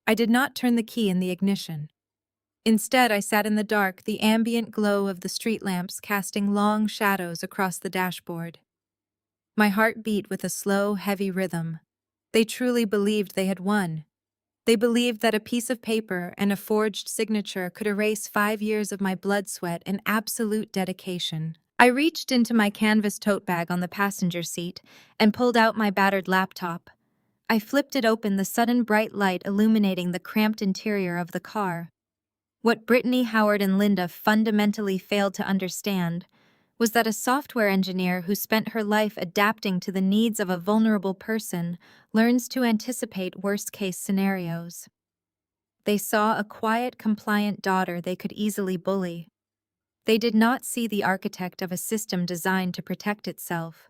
I did not turn the key in the ignition. Instead, I sat in the dark, the ambient glow of the street lamps casting long shadows across the dashboard. My heart beat with a slow, heavy rhythm. They truly believed they had won. They believed that a piece of paper and a forged signature could erase 5 years of my blood, sweat, and absolute dedication. I reached into my canvas tote bag on the passenger seat and pulled out my battered laptop. I flipped it open, the sudden bright light illuminating the cramped interior of the car. What Brittany, Howard, and Linda fundamentally failed to understand was that a software engineer who spent her life adapting to the needs of a vulnerable person learns to anticipate worst-case scenarios. They saw a quiet, compliant daughter they could easily bully. They did not see the architect of a system designed to protect itself.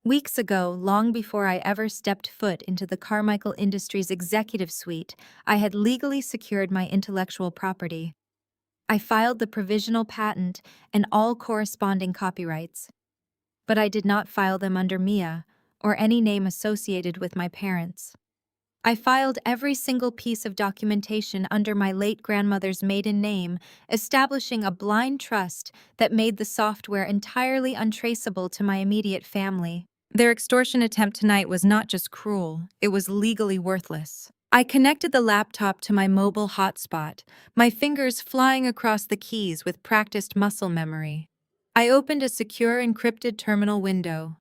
Weeks ago, long before I ever stepped foot into the Carmichael Industries executive suite, I had legally secured my intellectual property. I filed the provisional patent and all corresponding copyrights. But I did not file them under Mia or any name associated with my parents. I filed every single piece of documentation under my late grandmother's maiden name, establishing a blind trust that made the software entirely untraceable to my immediate family. Their extortion attempt tonight was not just cruel, it was legally worthless. I connected the laptop to my mobile hotspot, my fingers flying across the keys with practiced muscle memory. I opened a secure encrypted terminal window.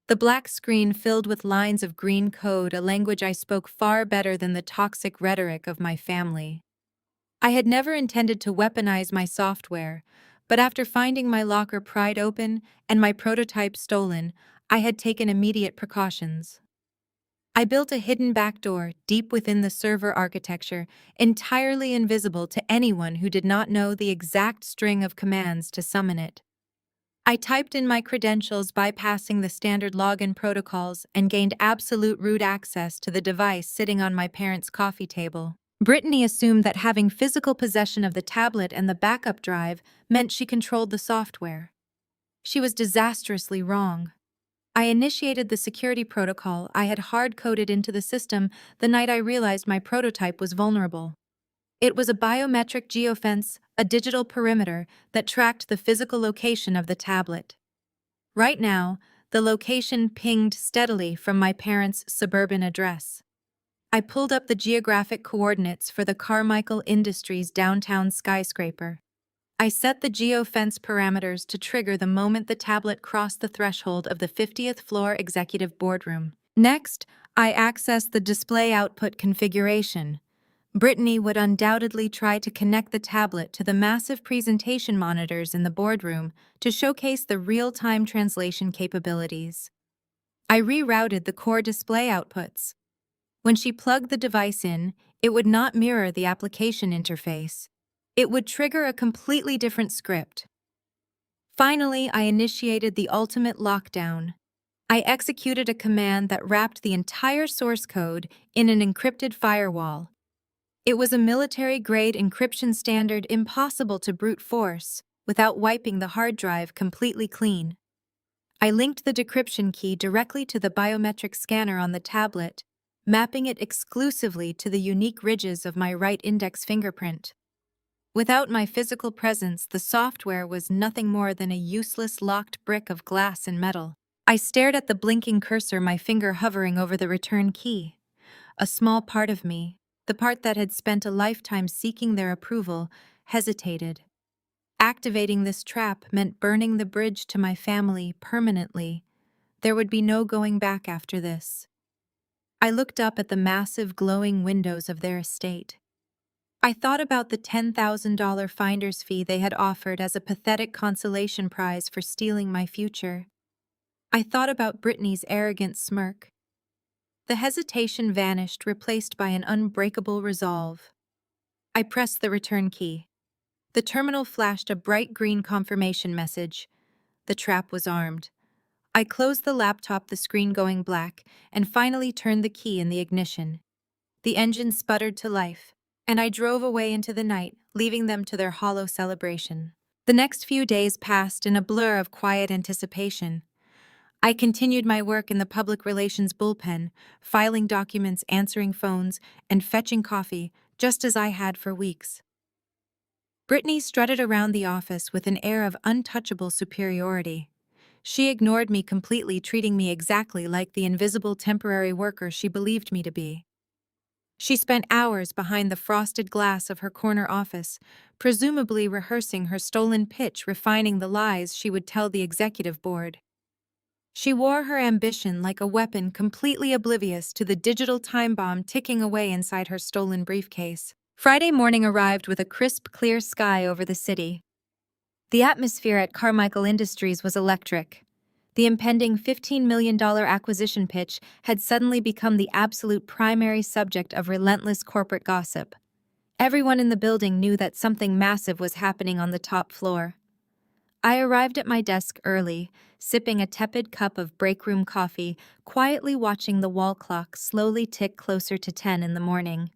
The black screen filled with lines of green code, a language I spoke far better than the toxic rhetoric of my family. I had never intended to weaponize my software, but after finding my locker pried open and my prototype stolen, I had taken immediate precautions. I built a hidden backdoor deep within the server architecture, entirely invisible to anyone who did not know the exact string of commands to summon it. I typed in my credentials bypassing the standard login protocols and gained absolute root access to the device sitting on my parents' coffee table. Brittany assumed that having physical possession of the tablet and the backup drive meant she controlled the software. She was disastrously wrong. I initiated the security protocol I had hard-coded into the system the night I realized my prototype was vulnerable. It was a biometric geofence, a digital perimeter that tracked the physical location of the tablet. Right now, the location pinged steadily from my parents' suburban address. I pulled up the geographic coordinates for the Carmichael Industries downtown skyscraper. I set the geofence parameters to trigger the moment the tablet crossed the threshold of the 50th floor executive boardroom. Next, I accessed the display output configuration. Brittany would undoubtedly try to connect the tablet to the massive presentation monitors in the boardroom to showcase the real-time translation capabilities. I rerouted the core display outputs. When she plugged the device in, it would not mirror the application interface. It would trigger a completely different script. Finally, I initiated the ultimate lockdown. I executed a command that wrapped the entire source code in an encrypted firewall. It was a military-grade encryption standard impossible to brute force without wiping the hard drive completely clean. I linked the decryption key directly to the biometric scanner on the tablet, mapping it exclusively to the unique ridges of my right index fingerprint. Without my physical presence, the software was nothing more than a useless locked brick of glass and metal. I stared at the blinking cursor, my finger hovering over the return key. A small part of me, the part that had spent a lifetime seeking their approval, hesitated. Activating this trap meant burning the bridge to my family permanently. There would be no going back after this. I looked up at the massive glowing windows of their estate. I thought about the $10,000 finder's fee they had offered as a pathetic consolation prize for stealing my future. I thought about Brittany's arrogant smirk. The hesitation vanished, replaced by an unbreakable resolve. I pressed the return key. The terminal flashed a bright green confirmation message. The trap was armed. I closed the laptop, the screen going black, and finally turned the key in the ignition. The engine sputtered to life, and I drove away into the night, leaving them to their hollow celebration. The next few days passed in a blur of quiet anticipation. I continued my work in the public relations bullpen, filing documents, answering phones, and fetching coffee, just as I had for weeks. Brittany strutted around the office with an air of untouchable superiority. She ignored me completely, treating me exactly like the invisible temporary worker she believed me to be. She spent hours behind the frosted glass of her corner office, presumably rehearsing her stolen pitch, refining the lies she would tell the executive board. She wore her ambition like a weapon, completely oblivious to the digital time bomb ticking away inside her stolen briefcase. Friday morning arrived with a crisp, clear sky over the city. The atmosphere at Carmichael Industries was electric. The impending $15 million acquisition pitch had suddenly become the absolute primary subject of relentless corporate gossip. Everyone in the building knew that something massive was happening on the top floor. I arrived at my desk early, sipping a tepid cup of break room coffee, quietly watching the wall clock slowly tick closer to 10 in the morning.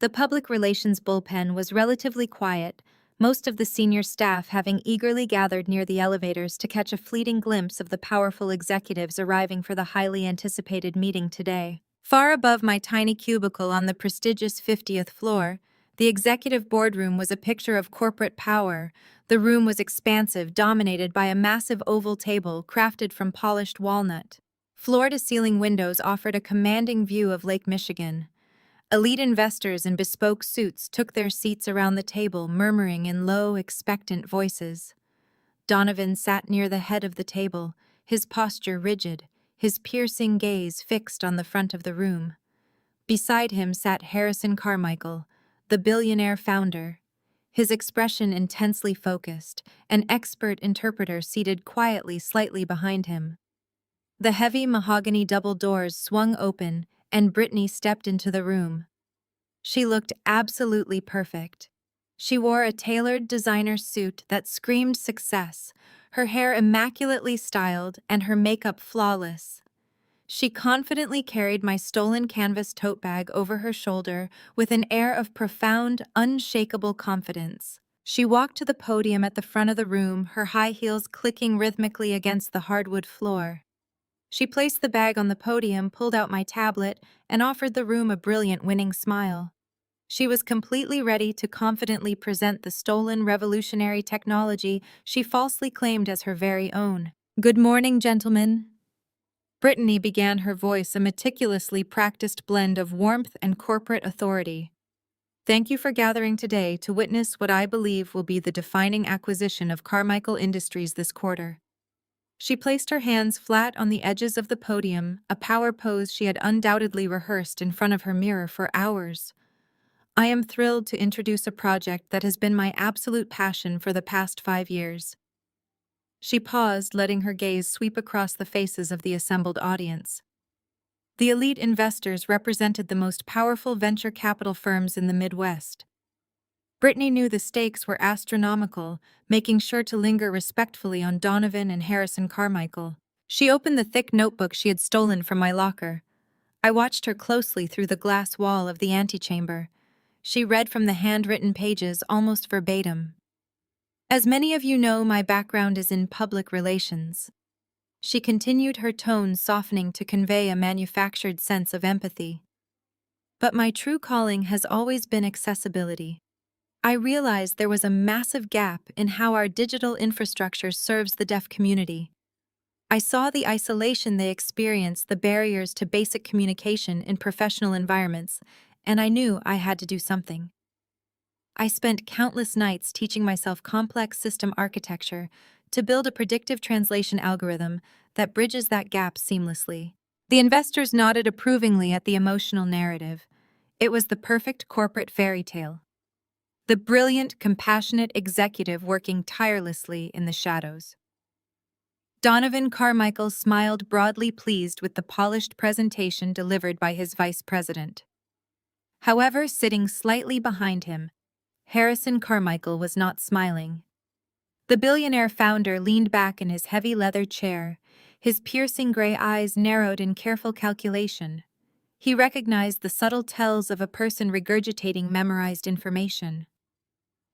The public relations bullpen was relatively quiet, most of the senior staff having eagerly gathered near the elevators to catch a fleeting glimpse of the powerful executives arriving for the highly anticipated meeting today. Far above my tiny cubicle on the prestigious 50th floor, the executive boardroom was a picture of corporate power. The room was expansive, dominated by a massive oval table crafted from polished walnut. Floor-to-ceiling windows offered a commanding view of Lake Michigan. Elite investors in bespoke suits took their seats around the table, murmuring in low, expectant voices. Donovan sat near the head of the table, his posture rigid, his piercing gaze fixed on the front of the room. Beside him sat Harrison Carmichael, the billionaire founder, his expression intensely focused, an expert interpreter seated quietly slightly behind him. The heavy mahogany double doors swung open, and Brittany stepped into the room. She looked absolutely perfect. She wore a tailored designer suit that screamed success, her hair immaculately styled and her makeup flawless. She confidently carried my stolen canvas tote bag over her shoulder with an air of profound, unshakable confidence. She walked to the podium at the front of the room, her high heels clicking rhythmically against the hardwood floor. She placed the bag on the podium, pulled out my tablet, and offered the room a brilliant winning smile. She was completely ready to confidently present the stolen revolutionary technology she falsely claimed as her very own. "Good morning, gentlemen." Brittany began, her voice a meticulously practiced blend of warmth and corporate authority. "Thank you for gathering today to witness what I believe will be the defining acquisition of Carmichael Industries this quarter." She placed her hands flat on the edges of the podium, a power pose she had undoubtedly rehearsed in front of her mirror for hours. "I am thrilled to introduce a project that has been my absolute passion for the past 5 years." She paused, letting her gaze sweep across the faces of the assembled audience. The elite investors represented the most powerful venture capital firms in the Midwest. Brittany knew the stakes were astronomical, making sure to linger respectfully on Donovan and Harrison Carmichael. She opened the thick notebook she had stolen from my locker. I watched her closely through the glass wall of the antechamber. She read from the handwritten pages almost verbatim. "As many of you know, my background is in public relations." She continued, her tone softening to convey a manufactured sense of empathy. "But my true calling has always been accessibility. I realized there was a massive gap in how our digital infrastructure serves the deaf community. I saw the isolation they experience, the barriers to basic communication in professional environments, and I knew I had to do something. I spent countless nights teaching myself complex system architecture to build a predictive translation algorithm that bridges that gap seamlessly." The investors nodded approvingly at the emotional narrative. It was the perfect corporate fairy tale. The brilliant, compassionate executive working tirelessly in the shadows. Donovan Carmichael smiled, broadly pleased with the polished presentation delivered by his vice president. However, sitting slightly behind him, Harrison Carmichael was not smiling. The billionaire founder leaned back in his heavy leather chair, his piercing gray eyes narrowed in careful calculation. He recognized the subtle tells of a person regurgitating memorized information.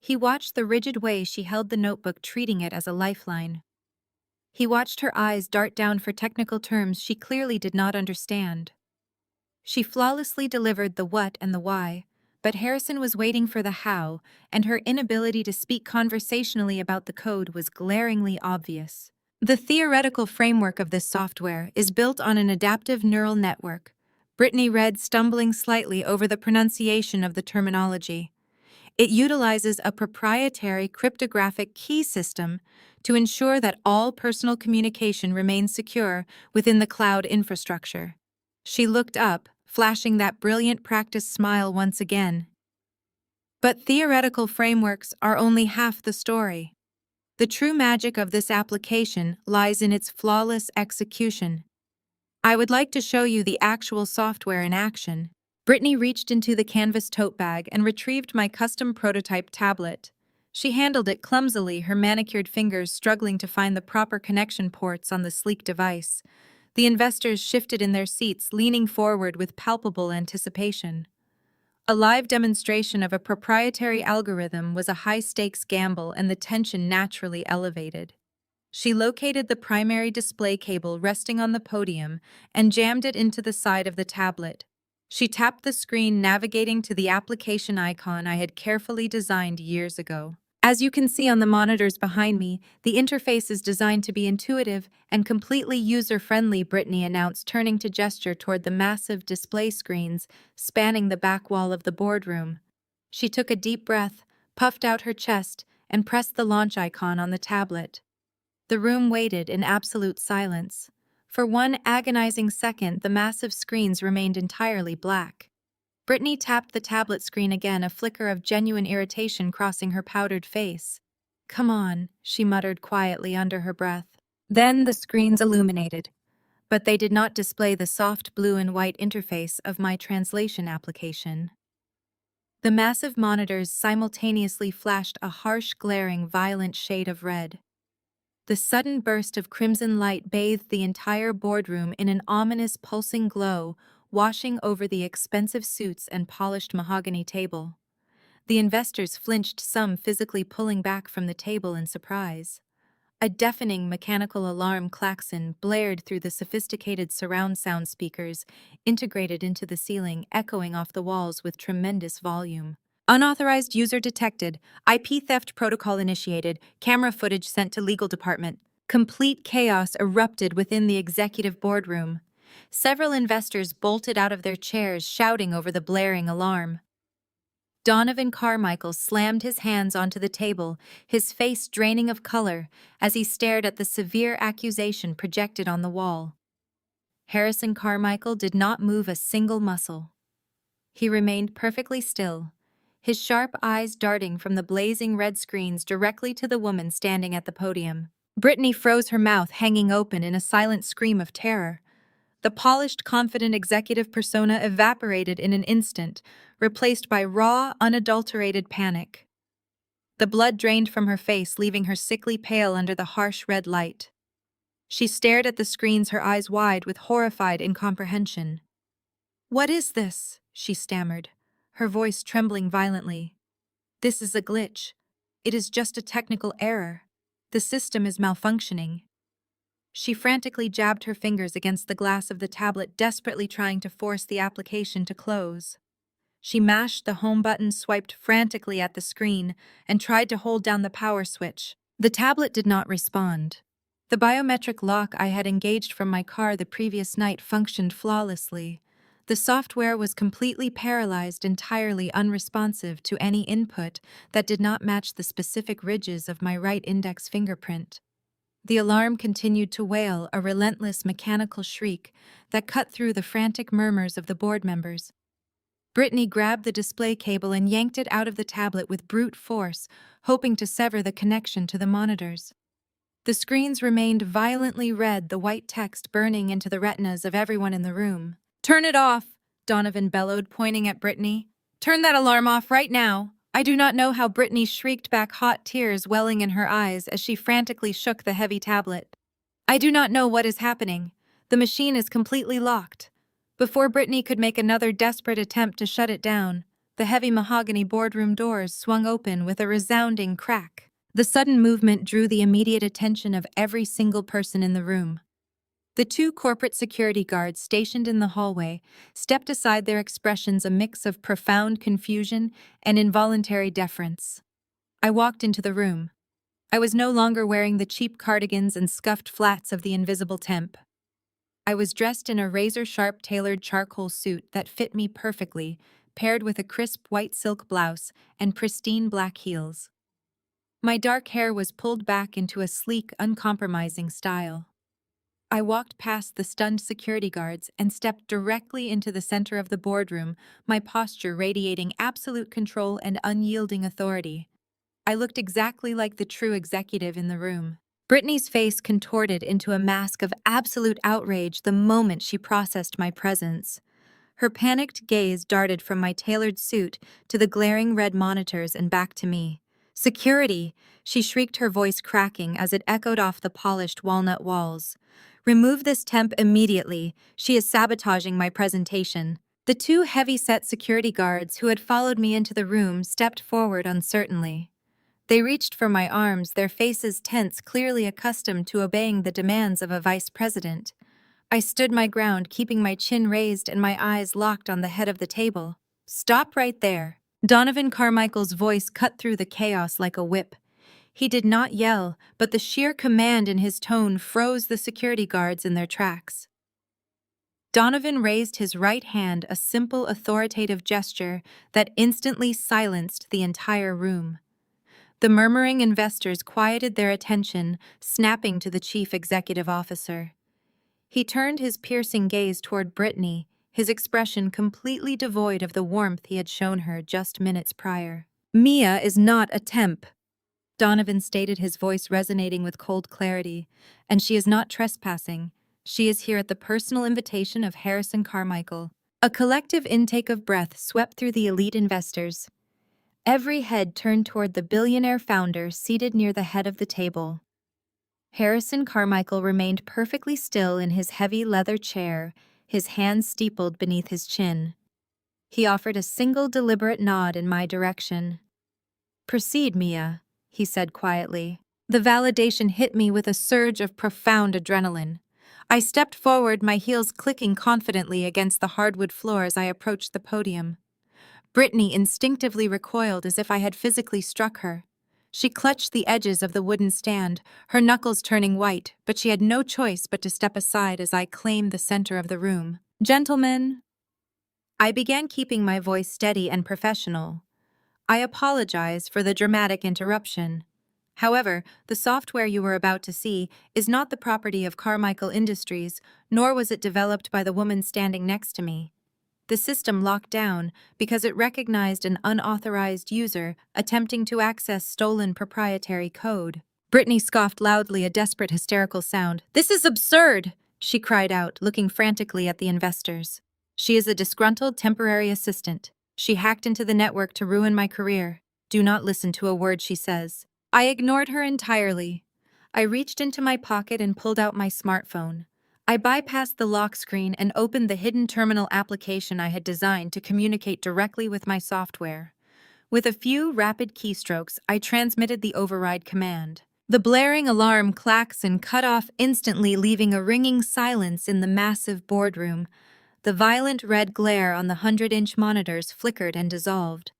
He watched the rigid way she held the notebook, treating it as a lifeline. He watched her eyes dart down for technical terms she clearly did not understand. She flawlessly delivered the what and the why, but Harrison was waiting for the how, and her inability to speak conversationally about the code was glaringly obvious. "The theoretical framework of this software is built on an adaptive neural network." Brittany read, stumbling slightly over the pronunciation of the terminology. "It utilizes a proprietary cryptographic key system to ensure that all personal communication remains secure within the cloud infrastructure." She looked up, flashing that brilliant practice smile once again. "But theoretical frameworks are only half the story. The true magic of this application lies in its flawless execution. I would like to show you the actual software in action." Brittany reached into the canvas tote bag and retrieved my custom prototype tablet. She handled it clumsily, her manicured fingers struggling to find the proper connection ports on the sleek device. The investors shifted in their seats, leaning forward with palpable anticipation. A live demonstration of a proprietary algorithm was a high-stakes gamble, and the tension naturally elevated. She located the primary display cable resting on the podium and jammed it into the side of the tablet. She tapped the screen, navigating to the application icon I had carefully designed years ago. As you can see on the monitors behind me, the interface is designed to be intuitive and completely user-friendly, Brittany announced, turning to gesture toward the massive display screens spanning the back wall of the boardroom. She took a deep breath, puffed out her chest, and pressed the launch icon on the tablet. The room waited in absolute silence. For one agonizing second, the massive screens remained entirely black. Brittany tapped the tablet screen again, a flicker of genuine irritation crossing her powdered face. "Come on," she muttered quietly under her breath. Then the screens illuminated, but they did not display the soft blue and white interface of my translation application. The massive monitors simultaneously flashed a harsh, glaring, violent shade of red. The sudden burst of crimson light bathed the entire boardroom in an ominous, pulsing glow, washing over the expensive suits and polished mahogany table. The investors flinched, some physically pulling back from the table in surprise. A deafening mechanical alarm klaxon blared through the sophisticated surround sound speakers integrated into the ceiling, echoing off the walls with tremendous volume. "Unauthorized user detected, IP theft protocol initiated, camera footage sent to legal department." Complete chaos erupted within the executive boardroom. Several investors bolted out of their chairs, shouting over the blaring alarm. Donovan Carmichael slammed his hands onto the table, his face draining of color as he stared at the severe accusation projected on the wall. Harrison Carmichael did not move a single muscle. He remained perfectly still, his sharp eyes darting from the blazing red screens directly to the woman standing at the podium. Brittany froze, her mouth hanging open in a silent scream of terror. The polished, confident executive persona evaporated in an instant, replaced by raw, unadulterated panic. The blood drained from her face, leaving her sickly pale under the harsh red light. She stared at the screens, her eyes wide with horrified incomprehension. "What is this?" she stammered, her voice trembling violently. "This is a glitch. It is just a technical error. The system is malfunctioning." She frantically jabbed her fingers against the glass of the tablet, desperately trying to force the application to close. She mashed the home button, swiped frantically at the screen, and tried to hold down the power switch. The tablet did not respond. The biometric lock I had engaged from my car the previous night functioned flawlessly. The software was completely paralyzed, entirely unresponsive to any input that did not match the specific ridges of my right index fingerprint. The alarm continued to wail, a relentless mechanical shriek that cut through the frantic murmurs of the board members. Brittany grabbed the display cable and yanked it out of the tablet with brute force, hoping to sever the connection to the monitors. The screens remained violently red, the white text burning into the retinas of everyone in the room. "Turn it off," Donovan bellowed, pointing at Brittany. "Turn that alarm off right now." I do not know how Brittany shrieked back, hot tears welling in her eyes as she frantically shook the heavy tablet. "I do not know what is happening. The machine is completely locked." Before Brittany could make another desperate attempt to shut it down, the heavy mahogany boardroom doors swung open with a resounding crack. The sudden movement drew the immediate attention of every single person in the room. The two corporate security guards stationed in the hallway stepped aside, their expressions a mix of profound confusion and involuntary deference. I walked into the room. I was no longer wearing the cheap cardigans and scuffed flats of the invisible temp. I was dressed in a razor-sharp tailored charcoal suit that fit me perfectly, paired with a crisp white silk blouse and pristine black heels. My dark hair was pulled back into a sleek, uncompromising style. I walked past the stunned security guards and stepped directly into the center of the boardroom, my posture radiating absolute control and unyielding authority. I looked exactly like the true executive in the room. Brittany's face contorted into a mask of absolute outrage the moment she processed my presence. Her panicked gaze darted from my tailored suit to the glaring red monitors and back to me, Security, she shrieked, her voice cracking as it echoed off the polished walnut walls. Remove this temp immediately. She is sabotaging my presentation. The two heavy-set security guards who had followed me into the room stepped forward uncertainly. They reached for my arms, their faces tense, clearly accustomed to obeying the demands of a vice president. I stood my ground, keeping my chin raised and my eyes locked on the head of the table. "Stop right there." Donovan Carmichael's voice cut through the chaos like a whip. He did not yell, but the sheer command in his tone froze the security guards in their tracks. Donovan raised his right hand, a simple, authoritative gesture that instantly silenced the entire room. The murmuring investors quieted their attention, snapping to the chief executive officer. He turned his piercing gaze toward Brittany, his expression completely devoid of the warmth he had shown her just minutes prior. "Mia is not a temp," Donovan stated, his voice resonating with cold clarity, "and she is not trespassing. She is here at the personal invitation of Harrison Carmichael." A collective intake of breath swept through the elite investors. Every head turned toward the billionaire founder seated near the head of the table. Harrison Carmichael remained perfectly still in his heavy leather chair, his hands steepled beneath his chin. He offered a single deliberate nod in my direction. "Proceed, Mia," he said quietly. The validation hit me with a surge of profound adrenaline. I stepped forward, my heels clicking confidently against the hardwood floor as I approached the podium. Brittany instinctively recoiled as if I had physically struck her. She clutched the edges of the wooden stand, her knuckles turning white, but she had no choice but to step aside as I claimed the center of the room. "Gentlemen," I began, keeping my voice steady and professional. "I apologize for the dramatic interruption. However, the software you were about to see is not the property of Carmichael Industries, nor was it developed by the woman standing next to me. The system locked down because it recognized an unauthorized user attempting to access stolen proprietary code." Brittany scoffed loudly, a desperate, hysterical sound. "This is absurd!" she cried out, looking frantically at the investors. "She is a disgruntled temporary assistant. She hacked into the network to ruin my career. Do not listen to a word she says." I ignored her entirely. I reached into my pocket and pulled out my smartphone. I bypassed the lock screen and opened the hidden terminal application I had designed to communicate directly with my software. With a few rapid keystrokes, I transmitted the override command. The blaring alarm clacks and cut off instantly, leaving a ringing silence in the massive boardroom. The violent red glare on the 100-inch monitors flickered and dissolved.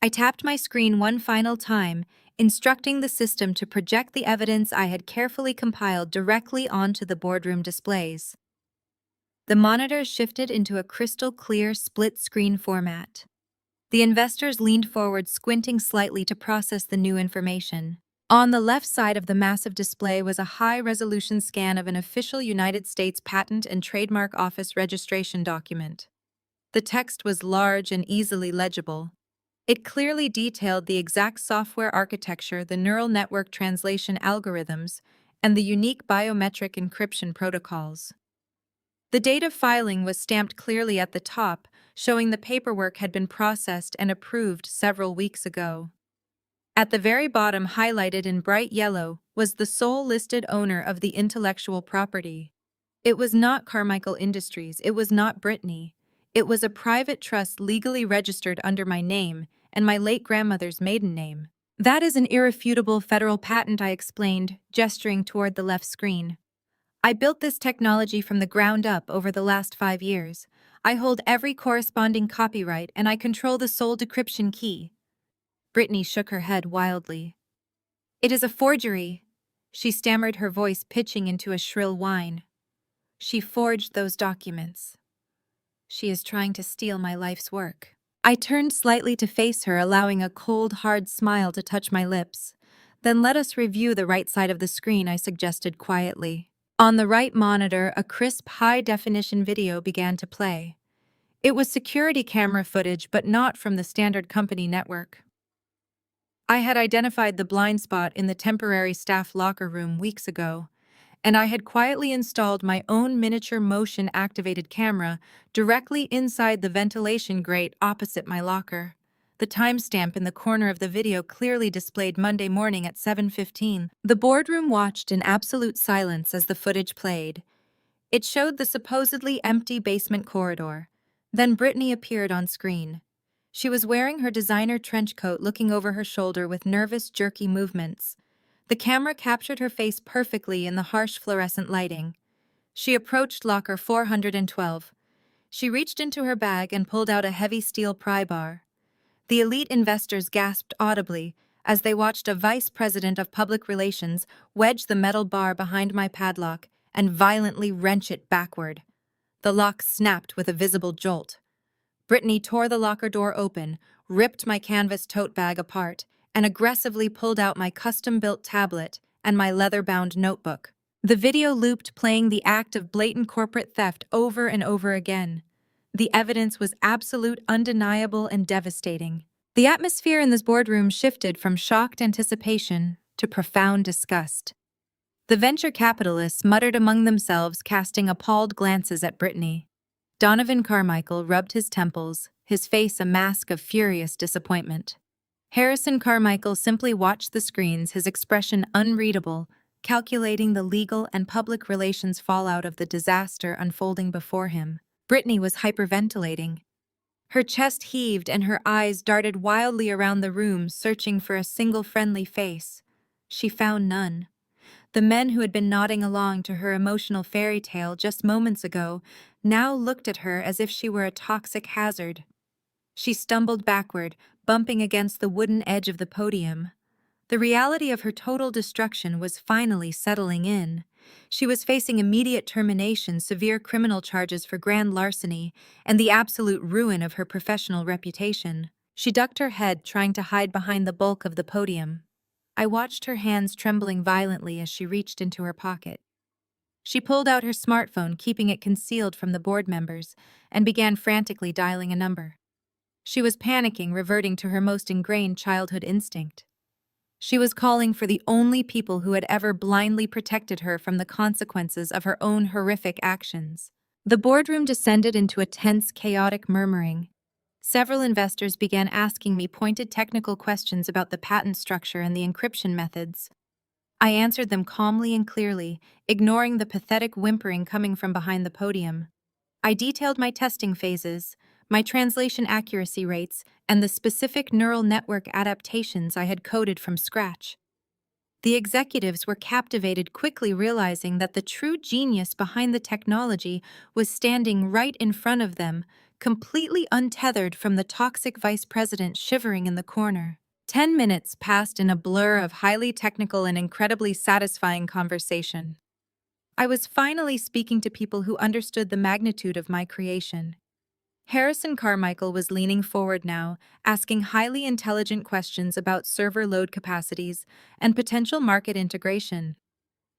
I tapped my screen one final time, instructing the system to project the evidence I had carefully compiled directly onto the boardroom displays. The monitors shifted into a crystal-clear split-screen format. The investors leaned forward, squinting slightly to process the new information. On the left side of the massive display was a high-resolution scan of an official United States Patent and Trademark Office registration document. The text was large and easily legible. It clearly detailed the exact software architecture, the neural network translation algorithms, and the unique biometric encryption protocols. The date of filing was stamped clearly at the top, showing the paperwork had been processed and approved several weeks ago. At the very bottom, highlighted in bright yellow, was the sole listed owner of the intellectual property. It was not Carmichael Industries, it was not Brittany. It was a private trust legally registered under my name and my late grandmother's maiden name. "That is an irrefutable federal patent," I explained, gesturing toward the left screen. "I built this technology from the ground up over the last 5 years. I hold every corresponding copyright, and I control the sole decryption key." Brittany shook her head wildly. "It is a forgery," she stammered, her voice pitching into a shrill whine. "She forged those documents. She is trying to steal my life's work." I turned slightly to face her, allowing a cold, hard smile to touch my lips. "Then let us review the right side of the screen," I suggested quietly. On the right monitor, a crisp, high-definition video began to play. It was security camera footage, but not from the standard company network. I had identified the blind spot in the temporary staff locker room weeks ago, and I had quietly installed my own miniature motion-activated camera directly inside the ventilation grate opposite my locker. The timestamp in the corner of the video clearly displayed Monday morning at 7:15. The boardroom watched in absolute silence as the footage played. It showed the supposedly empty basement corridor. Then Brittany appeared on screen. She was wearing her designer trench coat, looking over her shoulder with nervous, jerky movements. The camera captured her face perfectly in the harsh fluorescent lighting. She approached locker 412. She reached into her bag and pulled out a heavy steel pry bar. The elite investors gasped audibly as they watched a vice president of public relations wedge the metal bar behind my padlock and violently wrench it backward. The lock snapped with a visible jolt. Brittany tore the locker door open, ripped my canvas tote bag apart, and aggressively pulled out my custom-built tablet and my leather-bound notebook. The video looped, playing the act of blatant corporate theft over and over again. The evidence was absolute, undeniable, and devastating. The atmosphere in this boardroom shifted from shocked anticipation to profound disgust. The venture capitalists muttered among themselves, casting appalled glances at Brittany. Donovan Carmichael rubbed his temples, his face a mask of furious disappointment. Harrison Carmichael simply watched the screens, his expression unreadable, calculating the legal and public relations fallout of the disaster unfolding before him. Brittany was hyperventilating. Her chest heaved and her eyes darted wildly around the room, searching for a single friendly face. She found none. The men who had been nodding along to her emotional fairy tale just moments ago now looked at her as if she were a toxic hazard. She stumbled backward, bumping against the wooden edge of the podium. The reality of her total destruction was finally settling in. She was facing immediate termination, severe criminal charges for grand larceny, and the absolute ruin of her professional reputation. She ducked her head, trying to hide behind the bulk of the podium. I watched her hands trembling violently as she reached into her pocket. She pulled out her smartphone, keeping it concealed from the board members, and began frantically dialing a number. She was panicking, reverting to her most ingrained childhood instinct. She was calling for the only people who had ever blindly protected her from the consequences of her own horrific actions. The boardroom descended into a tense, chaotic murmuring. Several investors began asking me pointed technical questions about the patent structure and the encryption methods. I answered them calmly and clearly, ignoring the pathetic whimpering coming from behind the podium. I detailed my testing phases, my translation accuracy rates, and the specific neural network adaptations I had coded from scratch. The executives were captivated, quickly realizing that the true genius behind the technology was standing right in front of them, completely untethered from the toxic vice president shivering in the corner. 10 minutes passed in a blur of highly technical and incredibly satisfying conversation. I was finally speaking to people who understood the magnitude of my creation. Harrison Carmichael was leaning forward now, asking highly intelligent questions about server load capacities and potential market integration.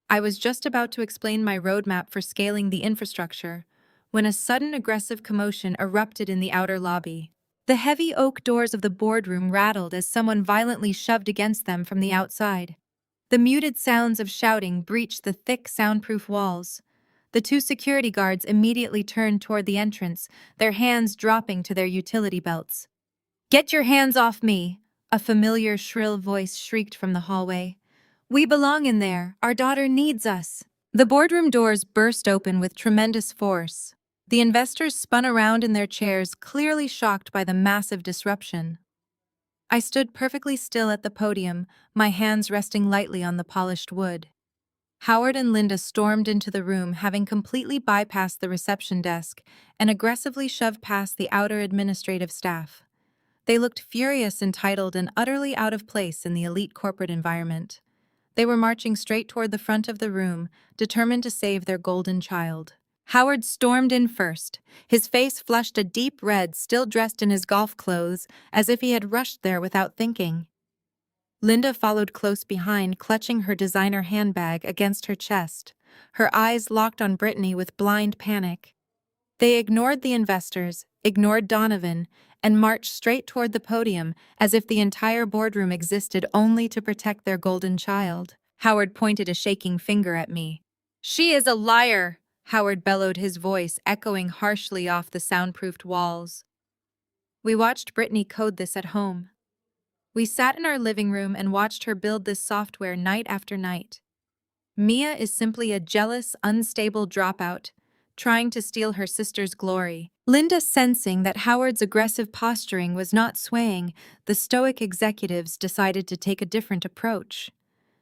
I was just about to explain my roadmap for scaling the infrastructure when a sudden aggressive commotion erupted in the outer lobby. The heavy oak doors of the boardroom rattled as someone violently shoved against them from the outside. The muted sounds of shouting breached the thick, soundproof walls. The two security guards immediately turned toward the entrance, their hands dropping to their utility belts. "Get your hands off me!" a familiar, shrill voice shrieked from the hallway. "We belong in there. Our daughter needs us." The boardroom doors burst open with tremendous force. The investors spun around in their chairs, clearly shocked by the massive disruption. I stood perfectly still at the podium, my hands resting lightly on the polished wood. Howard and Linda stormed into the room, having completely bypassed the reception desk and aggressively shoved past the outer administrative staff. They looked furious, entitled, and utterly out of place in the elite corporate environment. They were marching straight toward the front of the room, determined to save their golden child. Howard stormed in first, his face flushed a deep red, still dressed in his golf clothes, as if he had rushed there without thinking. Linda followed close behind, clutching her designer handbag against her chest, her eyes locked on Brittany with blind panic. They ignored the investors, ignored Donovan, and marched straight toward the podium as if the entire boardroom existed only to protect their golden child. Howard pointed a shaking finger at me. "She is a liar!" Howard bellowed, his voice echoing harshly off the soundproofed walls. We watched Brittany code this at home. We sat in our living room and watched her build this software night after night. Mia is simply a jealous, unstable dropout, trying to steal her sister's glory. Linda, sensing that Howard's aggressive posturing was not swaying, the stoic executives decided to take a different approach.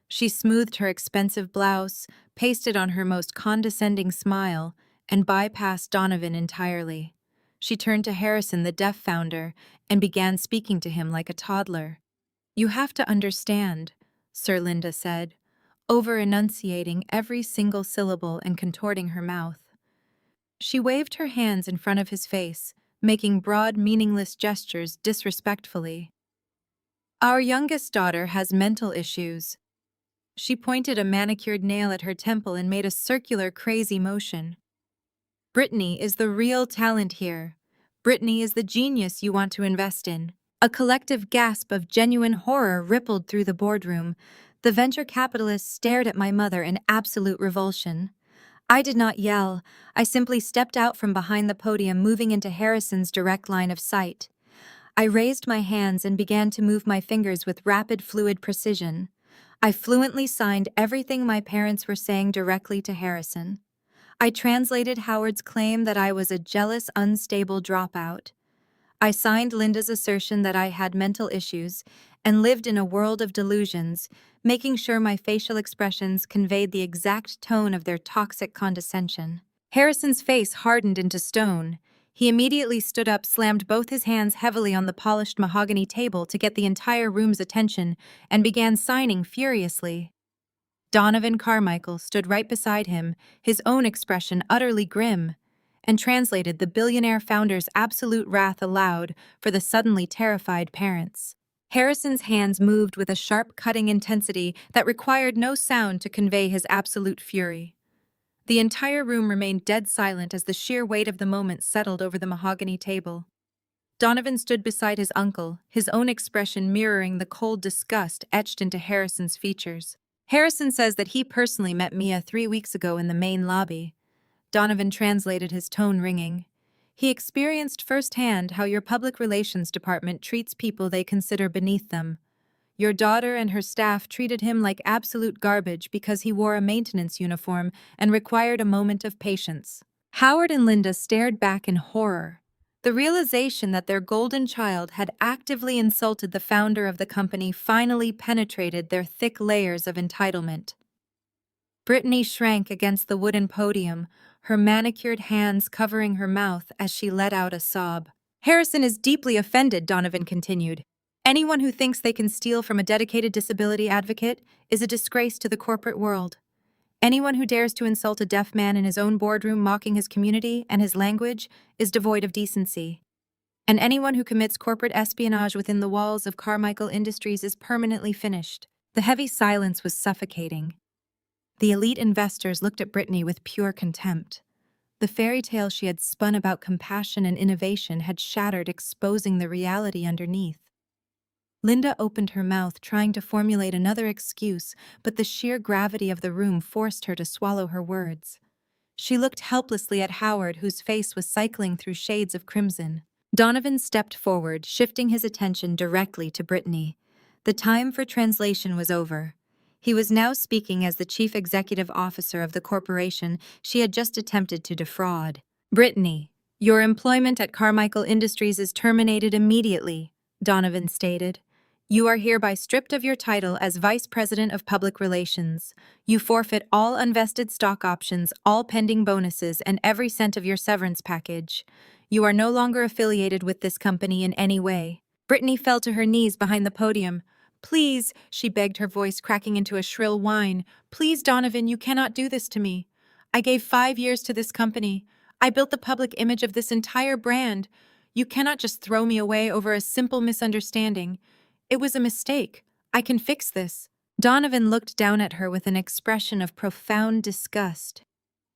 She smoothed her expensive blouse, pasted on her most condescending smile, and bypassed Donovan entirely. She turned to Harrison, the deaf founder, and began speaking to him like a toddler. "You have to understand," Sir Linda said, over-enunciating every single syllable and contorting her mouth. She waved her hands in front of his face, making broad, meaningless gestures disrespectfully. "Our youngest daughter has mental issues." She pointed a manicured nail at her temple and made a circular, crazy motion. "Brittany is the real talent here. Brittany is the genius you want to invest in." A collective gasp of genuine horror rippled through the boardroom. The venture capitalists stared at my mother in absolute revulsion. I did not yell. I simply stepped out from behind the podium, moving into Harrison's direct line of sight. I raised my hands and began to move my fingers with rapid, fluid precision. I fluently signed everything my parents were saying directly to Harrison. I translated Howard's claim that I was a jealous, unstable dropout. I signed Linda's assertion that I had mental issues and lived in a world of delusions, making sure my facial expressions conveyed the exact tone of their toxic condescension. Harrison's face hardened into stone. He immediately stood up, slammed both his hands heavily on the polished mahogany table to get the entire room's attention, and began signing furiously. Donovan Carmichael stood right beside him, his own expression utterly grim, and translated the billionaire founder's absolute wrath aloud for the suddenly terrified parents. Harrison's hands moved with a sharp, cutting intensity that required no sound to convey his absolute fury. The entire room remained dead silent as the sheer weight of the moment settled over the mahogany table. Donovan stood beside his uncle, his own expression mirroring the cold disgust etched into Harrison's features. "Harrison says that he personally met Mia 3 weeks ago in the main lobby." Donovan translated, his tone ringing. "He experienced firsthand how your public relations department treats people they consider beneath them. Your daughter and her staff treated him like absolute garbage because he wore a maintenance uniform and required a moment of patience." Howard and Linda stared back in horror. The realization that their golden child had actively insulted the founder of the company finally penetrated their thick layers of entitlement. Brittany shrank against the wooden podium, her manicured hands covering her mouth as she let out a sob. "Harrison is deeply offended," Donovan continued. "Anyone who thinks they can steal from a dedicated disability advocate is a disgrace to the corporate world. Anyone who dares to insult a deaf man in his own boardroom, mocking his community and his language, is devoid of decency. And anyone who commits corporate espionage within the walls of Carmichael Industries is permanently finished." The heavy silence was suffocating. The elite investors looked at Brittany with pure contempt. The fairy tale she had spun about compassion and innovation had shattered, exposing the reality underneath. Linda opened her mouth, trying to formulate another excuse, but the sheer gravity of the room forced her to swallow her words. She looked helplessly at Howard, whose face was cycling through shades of crimson. Donovan stepped forward, shifting his attention directly to Brittany. The time for translation was over. He was now speaking as the chief executive officer of the corporation she had just attempted to defraud. "Brittany, your employment at Carmichael Industries is terminated immediately," Donovan stated. "You are hereby stripped of your title as Vice President of Public Relations. You forfeit all unvested stock options, all pending bonuses, and every cent of your severance package. You are no longer affiliated with this company in any way." Brittany fell to her knees behind the podium. "Please," she begged, her voice cracking into a shrill whine. "Please, Donovan, you cannot do this to me. I gave 5 years to this company. I built the public image of this entire brand. You cannot just throw me away over a simple misunderstanding. It was a mistake. I can fix this." Donovan looked down at her with an expression of profound disgust.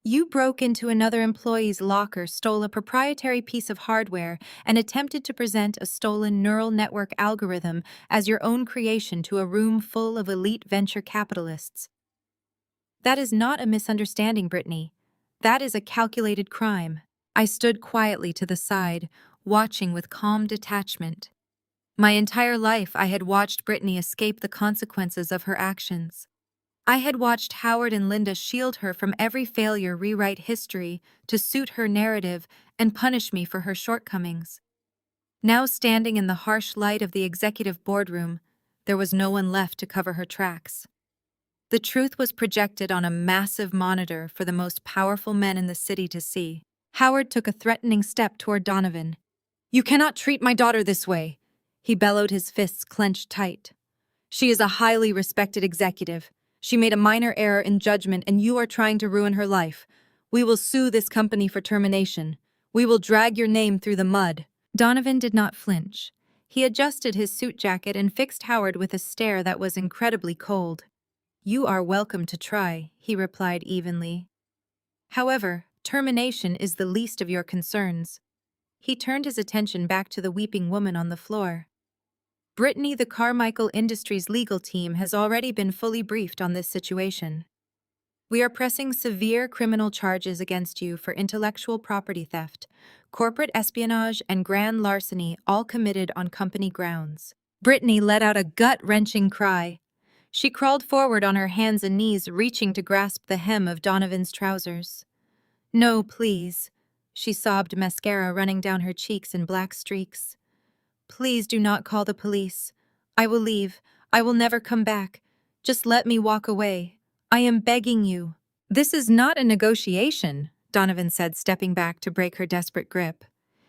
"You broke into another employee's locker, stole a proprietary piece of hardware, and attempted to present a stolen neural network algorithm as your own creation to a room full of elite venture capitalists. That is not a misunderstanding, Brittany. That is a calculated crime." I stood quietly to the side, watching with calm detachment. My entire life I had watched Brittany escape the consequences of her actions. I had watched Howard and Linda shield her from every failure, rewrite history to suit her narrative, and punish me for her shortcomings. Now standing in the harsh light of the executive boardroom, there was no one left to cover her tracks. The truth was projected on a massive monitor for the most powerful men in the city to see. Howard took a threatening step toward Donovan. "You cannot treat my daughter this way," he bellowed, his fists clenched tight. "She is a highly respected executive. She made a minor error in judgment and you are trying to ruin her life. We will sue this company for termination. We will drag your name through the mud." Donovan did not flinch. He adjusted his suit jacket and fixed Howard with a stare that was incredibly cold. "You are welcome to try," he replied evenly. "However, termination is the least of your concerns." He turned his attention back to the weeping woman on the floor. "Brittany, the Carmichael Industries legal team has already been fully briefed on this situation. We are pressing severe criminal charges against you for intellectual property theft, corporate espionage, and grand larceny, all committed on company grounds." Brittany let out a gut-wrenching cry. She crawled forward on her hands and knees, reaching to grasp the hem of Donovan's trousers. "No, please," she sobbed, mascara running down her cheeks in black streaks. "Please do not call the police. I will leave. I will never come back. Just let me walk away. I am begging you." "This is not a negotiation," Donovan said, stepping back to break her desperate grip.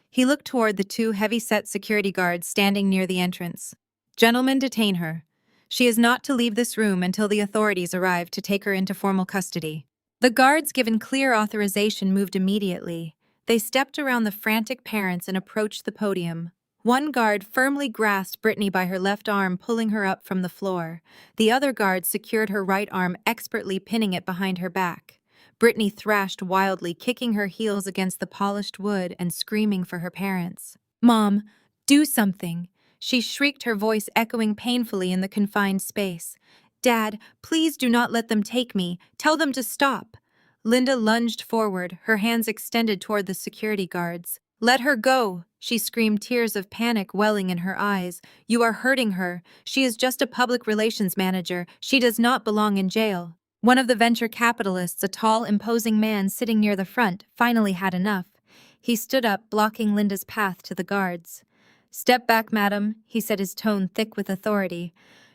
He looked toward the two heavy-set security guards standing near the entrance. "Gentlemen, detain her. She is not to leave this room until the authorities arrive to take her into formal custody." The guards, given clear authorization, moved immediately. They stepped around the frantic parents and approached the podium. One guard firmly grasped Brittany by her left arm, pulling her up from the floor. The other guard secured her right arm, expertly pinning it behind her back. Brittany thrashed wildly, kicking her heels against the polished wood and screaming for her parents. "Mom, do something!" She shrieked, her voice echoing painfully in the confined space. "Dad, please do not let them take me. Tell them to stop." Linda lunged forward, her hands extended toward the security guards. "Let her go," she screamed, tears of panic welling in her eyes. "You are hurting her. She is just a public relations manager. She does not belong in jail." One of the venture capitalists, a tall, imposing man sitting near the front, finally had enough. He stood up, blocking Linda's path to the guards. "Step back, madam," he said, his tone thick with authority.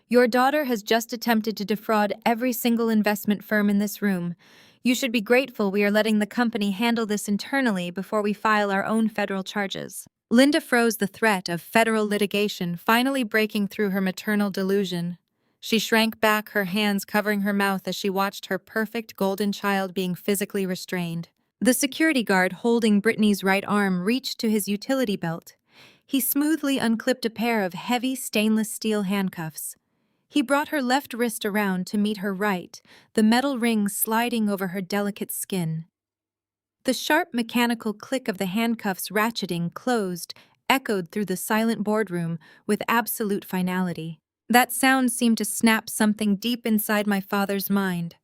"Your daughter has just attempted to defraud every single investment firm in this room. You should be grateful we are letting the company handle this internally before we file our own federal charges." Linda froze, the threat of federal litigation finally breaking through her maternal delusion. She shrank back, her hands covering her mouth as she watched her perfect golden child being physically restrained. The security guard holding Brittany's right arm reached to his utility belt. He smoothly unclipped a pair of heavy stainless steel handcuffs. He brought her left wrist around to meet her right, the metal ring sliding over her delicate skin. The sharp mechanical click of the handcuffs ratcheting closed echoed through the silent boardroom with absolute finality. That sound seemed to snap something deep inside my father's mind.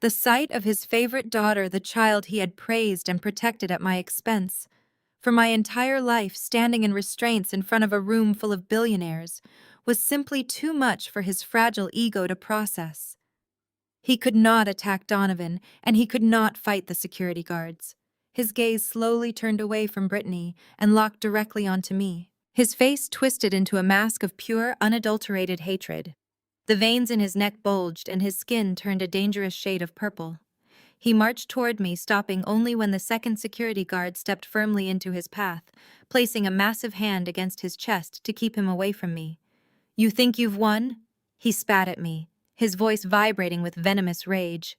The sight of his favorite daughter, the child he had praised and protected at my expense, for my entire life standing in restraints in front of a room full of billionaires, was simply too much for his fragile ego to process. He could not attack Donovan, and he could not fight the security guards. His gaze slowly turned away from Brittany and locked directly onto me. His face twisted into a mask of pure, unadulterated hatred. The veins in his neck bulged, and his skin turned a dangerous shade of purple. He marched toward me, stopping only when the second security guard stepped firmly into his path, placing a massive hand against his chest to keep him away from me. "You think you've won?" He spat at me, his voice vibrating with venomous rage.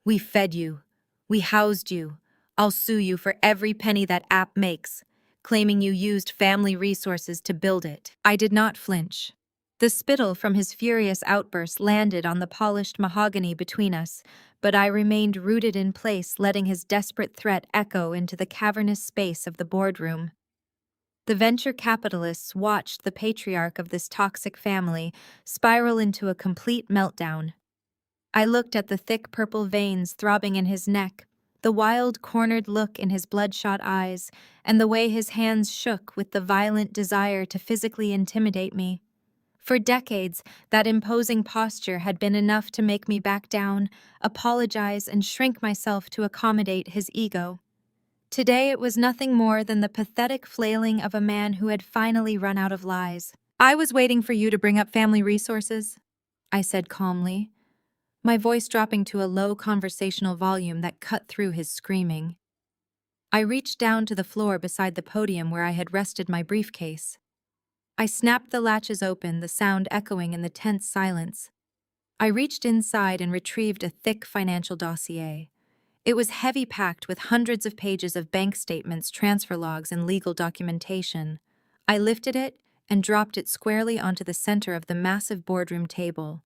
"We fed you. We housed you. I'll sue you for every penny that app makes, claiming you used family resources to build it." I did not flinch. The spittle from his furious outburst landed on the polished mahogany between us, but I remained rooted in place, letting his desperate threat echo into the cavernous space of the boardroom. The venture capitalists watched the patriarch of this toxic family spiral into a complete meltdown. I looked at the thick purple veins throbbing in his neck, The wild, cornered look in his bloodshot eyes, and the way his hands shook with the violent desire to physically intimidate me. For decades, that imposing posture had been enough to make me back down, apologize, and shrink myself to accommodate his ego. Today it was nothing more than the pathetic flailing of a man who had finally run out of lies. "I was waiting for you to bring up family resources," I said calmly, my voice dropping to a low conversational volume that cut through his screaming. I reached down to the floor beside the podium where I had rested my briefcase. I snapped the latches open, the sound echoing in the tense silence. I reached inside and retrieved a thick financial dossier. It was heavy packed with hundreds of pages of bank statements, transfer logs, and legal documentation. I lifted it and dropped it squarely onto the center of the massive boardroom table.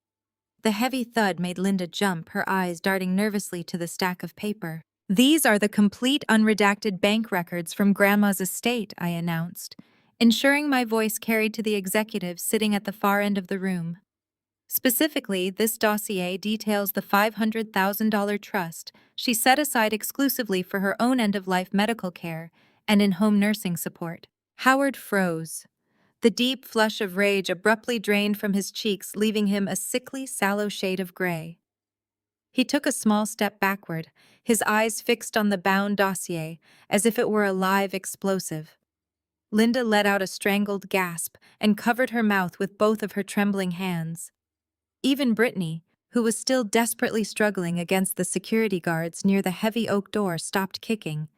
The heavy thud made Linda jump, her eyes darting nervously to the stack of paper. "These are the complete unredacted bank records from Grandma's estate," I announced, ensuring my voice carried to the executive sitting at the far end of the room. Specifically, this dossier details the $500,000 trust she set aside exclusively for her own end-of-life medical care and in-home nursing support. Howard froze. The deep flush of rage abruptly drained from his cheeks, leaving him a sickly, sallow shade of gray. He took a small step backward, his eyes fixed on the bound dossier, as if it were a live explosive. Linda let out a strangled gasp and covered her mouth with both of her trembling hands. Even Brittany, who was still desperately struggling against the security guards near the heavy oak door, stopped kicking.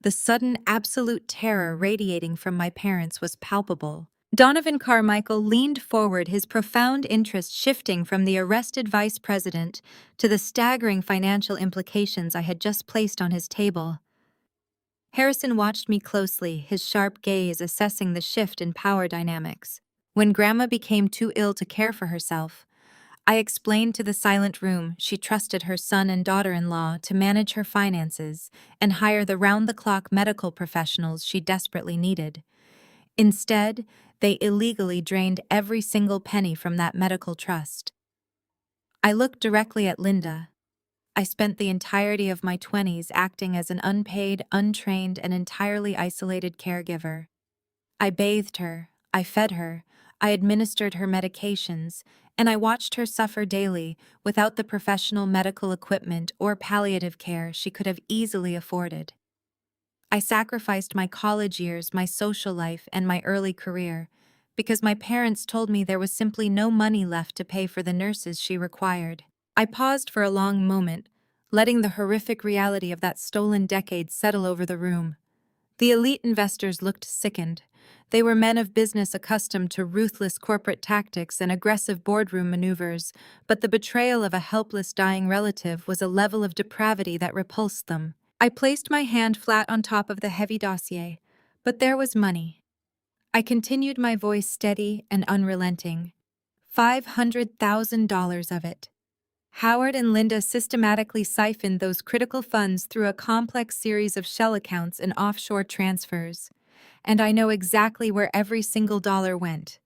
The sudden, absolute terror radiating from my parents was palpable. Donovan Carmichael leaned forward, his profound interest shifting from the arrested vice president to the staggering financial implications I had just placed on his table. Harrison watched me closely, his sharp gaze assessing the shift in power dynamics. When Grandma became too ill to care for herself, I explained to the silent room she trusted her son and daughter-in-law to manage her finances and hire the round-the-clock medical professionals she desperately needed. Instead, they illegally drained every single penny from that medical trust. I looked directly at Linda. I spent the entirety of my 20s acting as an unpaid, untrained, and entirely isolated caregiver. I bathed her, I fed her, I administered her medications, and I watched her suffer daily without the professional medical equipment or palliative care she could have easily afforded. I sacrificed my college years, my social life, and my early career because my parents told me there was simply no money left to pay for the nurses she required. I paused for a long moment, letting the horrific reality of that stolen decade settle over the room. The elite investors looked sickened. They were men of business accustomed to ruthless corporate tactics and aggressive boardroom maneuvers, but the betrayal of a helpless dying relative was a level of depravity that repulsed them. I placed my hand flat on top of the heavy dossier, but there was money. I continued, my voice steady and unrelenting. $500,000 of it. Howard and Linda systematically siphoned those critical funds through a complex series of shell accounts and offshore transfers. And I know exactly where every single dollar went.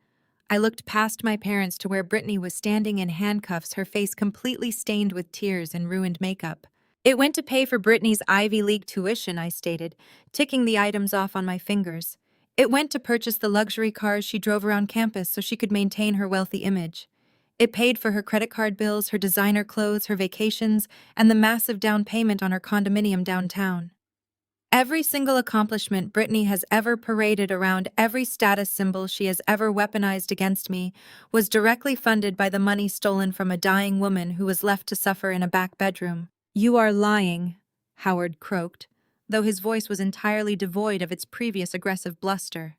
I looked past my parents to where Brittany was standing in handcuffs, her face completely stained with tears and ruined makeup. "It went to pay for Brittany's Ivy League tuition," I stated, ticking the items off on my fingers. "It went to purchase the luxury cars she drove around campus so she could maintain her wealthy image. It paid for her credit card bills, her designer clothes, her vacations, and the massive down payment on her condominium downtown. Every single accomplishment Brittany has ever paraded around, every status symbol she has ever weaponized against me, was directly funded by the money stolen from a dying woman who was left to suffer in a back bedroom." "You are lying," Howard croaked, though his voice was entirely devoid of its previous aggressive bluster.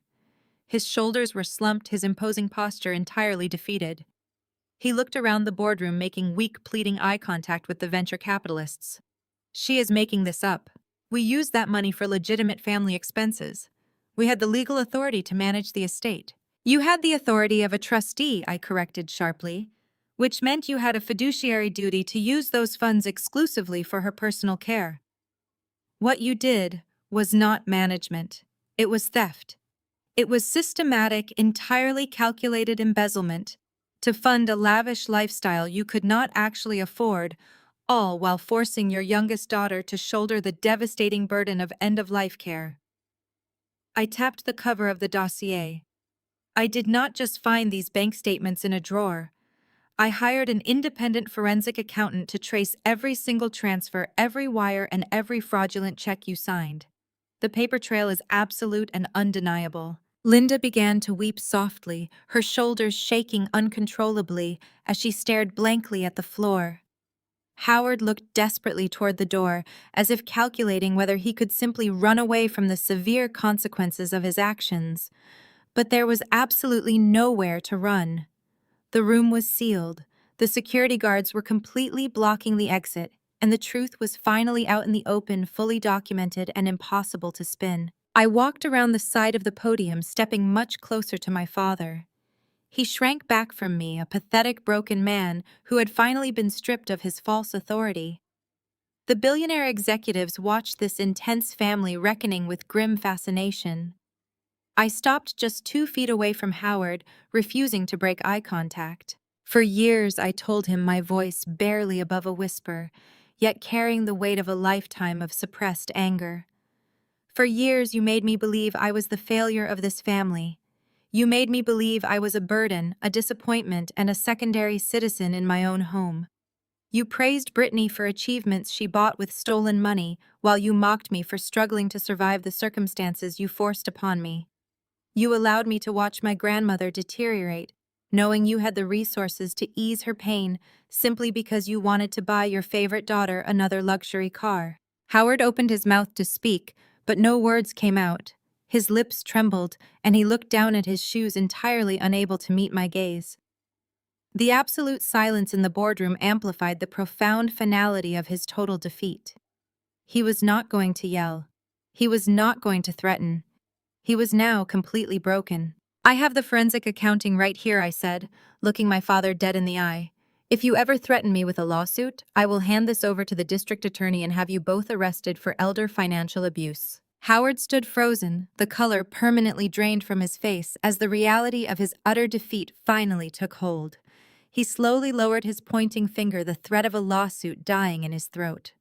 His shoulders were slumped, his imposing posture entirely defeated. He looked around the boardroom, making weak, pleading eye contact with the venture capitalists. "She is making this up. We used that money for legitimate family expenses. We had the legal authority to manage the estate." "You had the authority of a trustee," I corrected sharply, "which meant you had a fiduciary duty to use those funds exclusively for her personal care. What you did was not management. It was theft. It was systematic, entirely calculated embezzlement to fund a lavish lifestyle you could not actually afford, all while forcing your youngest daughter to shoulder the devastating burden of end-of-life care. I tapped the cover of the dossier. I did not just find these bank statements in a drawer. I hired an independent forensic accountant to trace every single transfer, every wire, and every fraudulent check you signed. The paper trail is absolute and undeniable. Linda began to weep softly, her shoulders shaking uncontrollably as she stared blankly at the floor. Howard looked desperately toward the door, as if calculating whether he could simply run away from the severe consequences of his actions. But there was absolutely nowhere to run. The room was sealed, the security guards were completely blocking the exit, and the truth was finally out in the open, fully documented and impossible to spin. I walked around the side of the podium, stepping much closer to my father. He shrank back from me, a pathetic, broken man who had finally been stripped of his false authority. The billionaire executives watched this intense family reckoning with grim fascination. I stopped just 2 feet away from Howard, refusing to break eye contact. For years, I told him, my voice barely above a whisper, yet carrying the weight of a lifetime of suppressed anger. For years, you made me believe I was the failure of this family. You made me believe I was a burden, a disappointment, and a secondary citizen in my own home. You praised Brittany for achievements she bought with stolen money, while you mocked me for struggling to survive the circumstances you forced upon me. You allowed me to watch my grandmother deteriorate, knowing you had the resources to ease her pain simply because you wanted to buy your favorite daughter another luxury car. Howard opened his mouth to speak, but no words came out. His lips trembled, and he looked down at his shoes, entirely unable to meet my gaze. The absolute silence in the boardroom amplified the profound finality of his total defeat. He was not going to yell. He was not going to threaten. He was now completely broken. "I have the forensic accounting right here," I said, looking my father dead in the eye. "If you ever threaten me with a lawsuit, I will hand this over to the district attorney and have you both arrested for elder financial abuse." Howard stood frozen, the color permanently drained from his face as the reality of his utter defeat finally took hold. He slowly lowered his pointing finger, the threat of a lawsuit dying in his throat.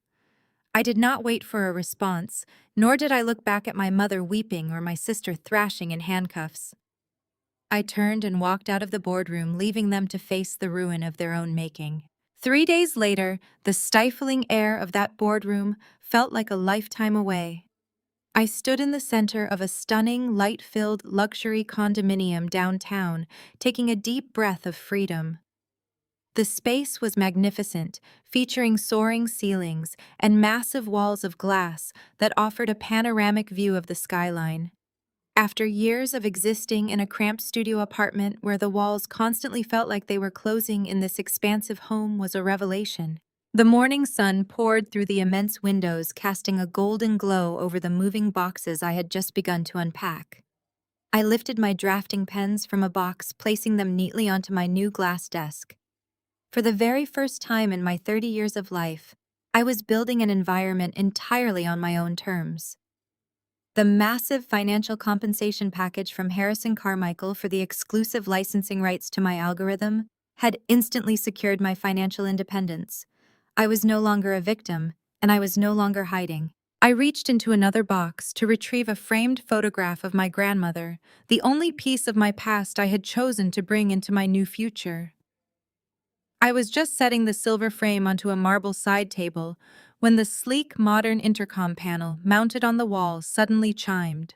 I did not wait for a response, nor did I look back at my mother weeping or my sister thrashing in handcuffs. I turned and walked out of the boardroom, leaving them to face the ruin of their own making. 3 days later, the stifling air of that boardroom felt like a lifetime away. I stood in the center of a stunning, light-filled luxury condominium downtown, taking a deep breath of freedom. The space was magnificent, featuring soaring ceilings and massive walls of glass that offered a panoramic view of the skyline. After years of existing in a cramped studio apartment where the walls constantly felt like they were closing in, this expansive home was a revelation. The morning sun poured through the immense windows, casting a golden glow over the moving boxes I had just begun to unpack. I lifted my drafting pens from a box, placing them neatly onto my new glass desk. For the very first time in my 30 years of life, I was building an environment entirely on my own terms. The massive financial compensation package from Harrison Carmichael for the exclusive licensing rights to my algorithm had instantly secured my financial independence. I was no longer a victim, and I was no longer hiding. I reached into another box to retrieve a framed photograph of my grandmother, the only piece of my past I had chosen to bring into my new future. I was just setting the silver frame onto a marble side table when the sleek, modern intercom panel mounted on the wall suddenly chimed.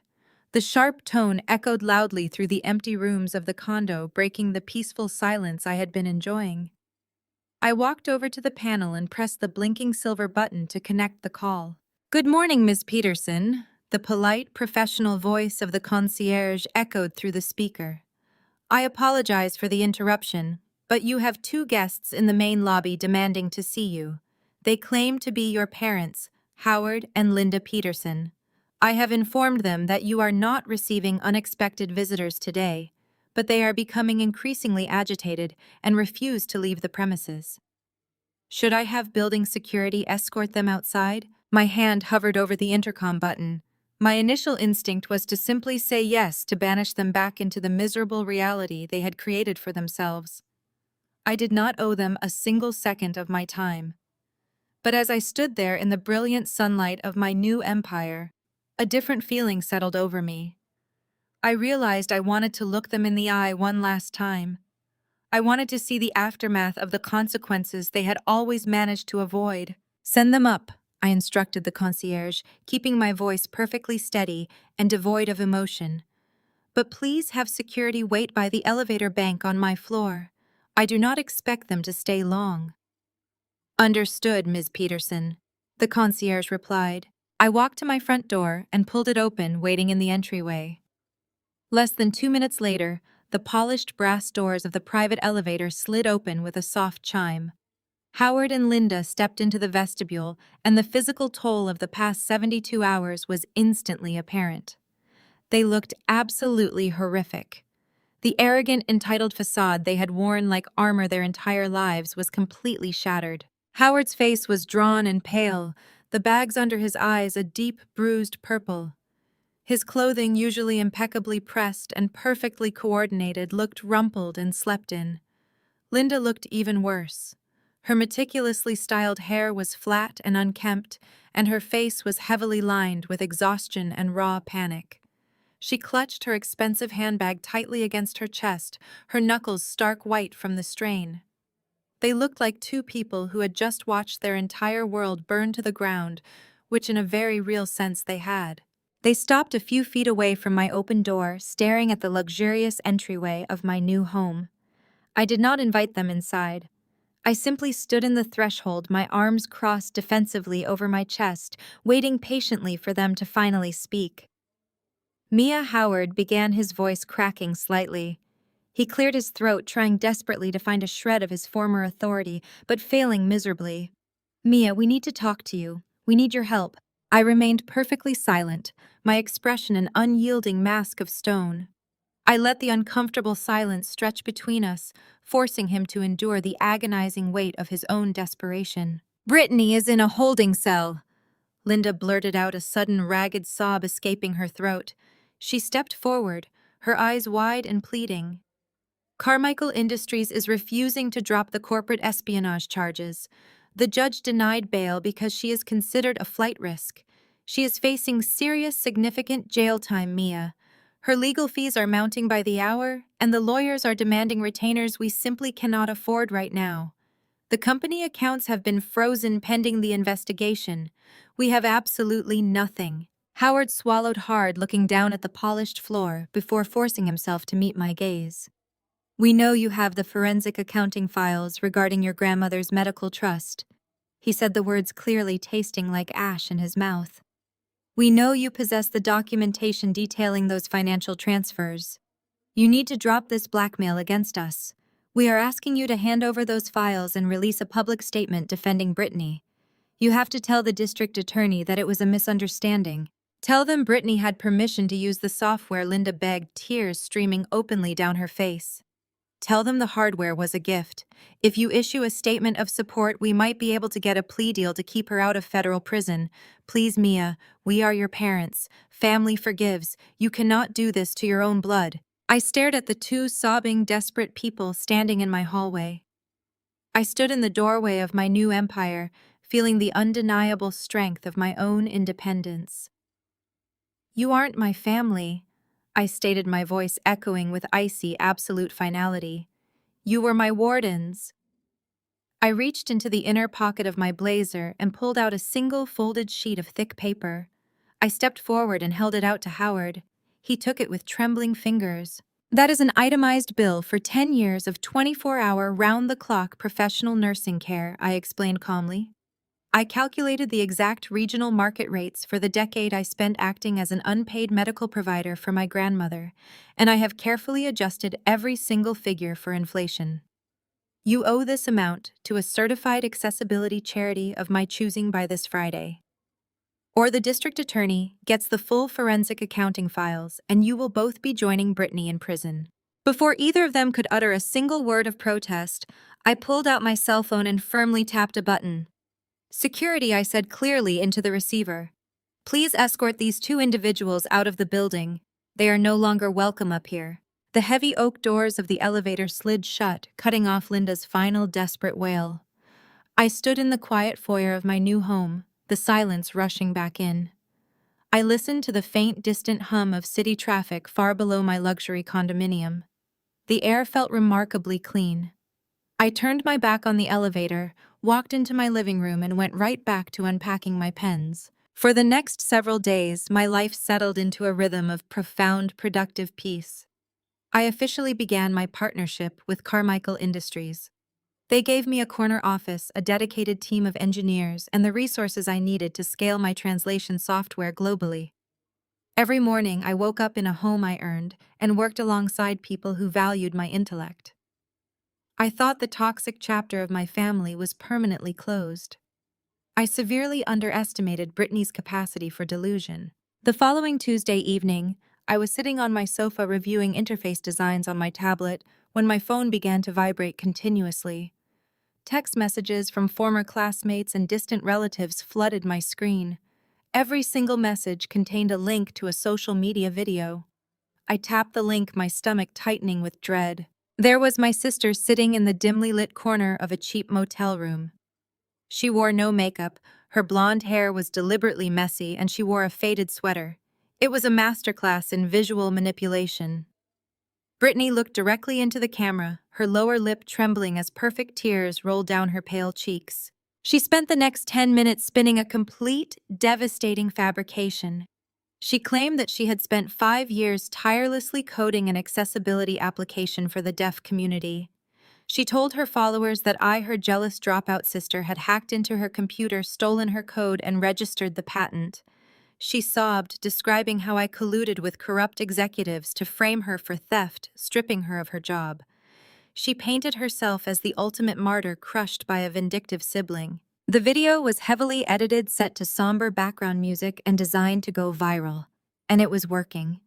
The sharp tone echoed loudly through the empty rooms of the condo, breaking the peaceful silence I had been enjoying. I walked over to the panel and pressed the blinking silver button to connect the call. "Good morning, Ms. Peterson," the polite, professional voice of the concierge echoed through the speaker. "I apologize for the interruption, but you have 2 guests in the main lobby demanding to see you. They claim to be your parents, Howard and Linda Peterson. I have informed them that you are not receiving unexpected visitors today, but they are becoming increasingly agitated and refuse to leave the premises. Should I have building security escort them outside?" My hand hovered over the intercom button. My initial instinct was to simply say yes, to banish them back into the miserable reality they had created for themselves. I did not owe them a single second of my time. But as I stood there in the brilliant sunlight of my new empire, a different feeling settled over me. I realized I wanted to look them in the eye one last time. I wanted to see the aftermath of the consequences they had always managed to avoid. "Send them up," I instructed the concierge, keeping my voice perfectly steady and devoid of emotion. "But please have security wait by the elevator bank on my floor. I do not expect them to stay long." "Understood, Ms. Peterson," the concierge replied. I walked to my front door and pulled it open, waiting in the entryway. Less than 2 minutes later, the polished brass doors of the private elevator slid open with a soft chime. Howard and Linda stepped into the vestibule, and the physical toll of the past 72 hours was instantly apparent. They looked absolutely horrific. The arrogant, entitled facade they had worn like armor their entire lives was completely shattered. Howard's face was drawn and pale, the bags under his eyes a deep, bruised purple. His clothing, usually impeccably pressed and perfectly coordinated, looked rumpled and slept in. Linda looked even worse. Her meticulously styled hair was flat and unkempt, and her face was heavily lined with exhaustion and raw panic. She clutched her expensive handbag tightly against her chest, her knuckles stark white from the strain. They looked like two people who had just watched their entire world burn to the ground, which in a very real sense they had. They stopped a few feet away from my open door, staring at the luxurious entryway of my new home. I did not invite them inside. I simply stood in the threshold, my arms crossed defensively over my chest, waiting patiently for them to finally speak. Mia Howard began, his voice cracking slightly. He cleared his throat, trying desperately to find a shred of his former authority, but failing miserably. "Mia, we need to talk to you. We need your help." I remained perfectly silent, my expression an unyielding mask of stone. I let the uncomfortable silence stretch between us, forcing him to endure the agonizing weight of his own desperation. "Brittany is in a holding cell." Linda blurted out, a sudden ragged sob escaping her throat. She stepped forward, her eyes wide and pleading. "Carmichael Industries is refusing to drop the corporate espionage charges. The judge denied bail because she is considered a flight risk. She is facing serious, significant jail time, Mia. Her legal fees are mounting by the hour, and the lawyers are demanding retainers we simply cannot afford right now. The company accounts have been frozen pending the investigation. We have absolutely nothing." Howard swallowed hard, looking down at the polished floor before forcing himself to meet my gaze. "We know you have the forensic accounting files regarding your grandmother's medical trust." He said the words clearly, tasting like ash in his mouth. "We know you possess the documentation detailing those financial transfers. You need to drop this blackmail against us. We are asking you to hand over those files and release a public statement defending Brittany. You have to tell the district attorney that it was a misunderstanding. Tell them Brittany had permission to use the software." Linda begged, tears streaming openly down her face. "Tell them the hardware was a gift. If you issue a statement of support, we might be able to get a plea deal to keep her out of federal prison. Please, Mia, we are your parents. Family forgives. You cannot do this to your own blood." I stared at the two sobbing, desperate people standing in my hallway. I stood in the doorway of my new empire, feeling the undeniable strength of my own independence. "You aren't my family," I stated, my voice echoing with icy, absolute finality. "You were my wardens." I reached into the inner pocket of my blazer and pulled out a single folded sheet of thick paper. I stepped forward and held it out to Howard. He took it with trembling fingers. "That is an itemized bill for 10 years of 24-hour, round-the-clock professional nursing care," I explained calmly. "I calculated the exact regional market rates for the decade I spent acting as an unpaid medical provider for my grandmother, and I have carefully adjusted every single figure for inflation. You owe this amount to a certified accessibility charity of my choosing by this Friday. Or the district attorney gets the full forensic accounting files, and you will both be joining Brittany in prison." Before either of them could utter a single word of protest, I pulled out my cell phone and firmly tapped a button. "Security," I said clearly into the receiver. "Please escort these two individuals out of the building. They are no longer welcome up here." The heavy oak doors of the elevator slid shut, cutting off Linda's final desperate wail. I stood in the quiet foyer of my new home, the silence rushing back in. I listened to the faint, distant hum of city traffic far below my luxury condominium. The air felt remarkably clean. I turned my back on the elevator, walked into my living room, and went right back to unpacking my pens. For the next several days, my life settled into a rhythm of profound, productive peace. I officially began my partnership with Carmichael Industries. They gave me a corner office, a dedicated team of engineers, and the resources I needed to scale my translation software globally. Every morning, I woke up in a home I earned and worked alongside people who valued my intellect. I thought the toxic chapter of my family was permanently closed. I severely underestimated Brittany's capacity for delusion. The following Tuesday evening, I was sitting on my sofa reviewing interface designs on my tablet when my phone began to vibrate continuously. Text messages from former classmates and distant relatives flooded my screen. Every single message contained a link to a social media video. I tapped the link, my stomach tightening with dread. There was my sister sitting in the dimly lit corner of a cheap motel room. She wore no makeup, her blonde hair was deliberately messy, and she wore a faded sweater. It was a masterclass in visual manipulation. Brittany looked directly into the camera, her lower lip trembling as perfect tears rolled down her pale cheeks. She spent the next 10 minutes spinning a complete, devastating fabrication. She claimed that she had spent 5 years tirelessly coding an accessibility application for the deaf community. She told her followers that I, her jealous dropout sister, had hacked into her computer, stolen her code, and registered the patent. She sobbed, describing how I colluded with corrupt executives to frame her for theft, stripping her of her job. She painted herself as the ultimate martyr crushed by a vindictive sibling. The video was heavily edited, set to somber background music, and designed to go viral. And it was working.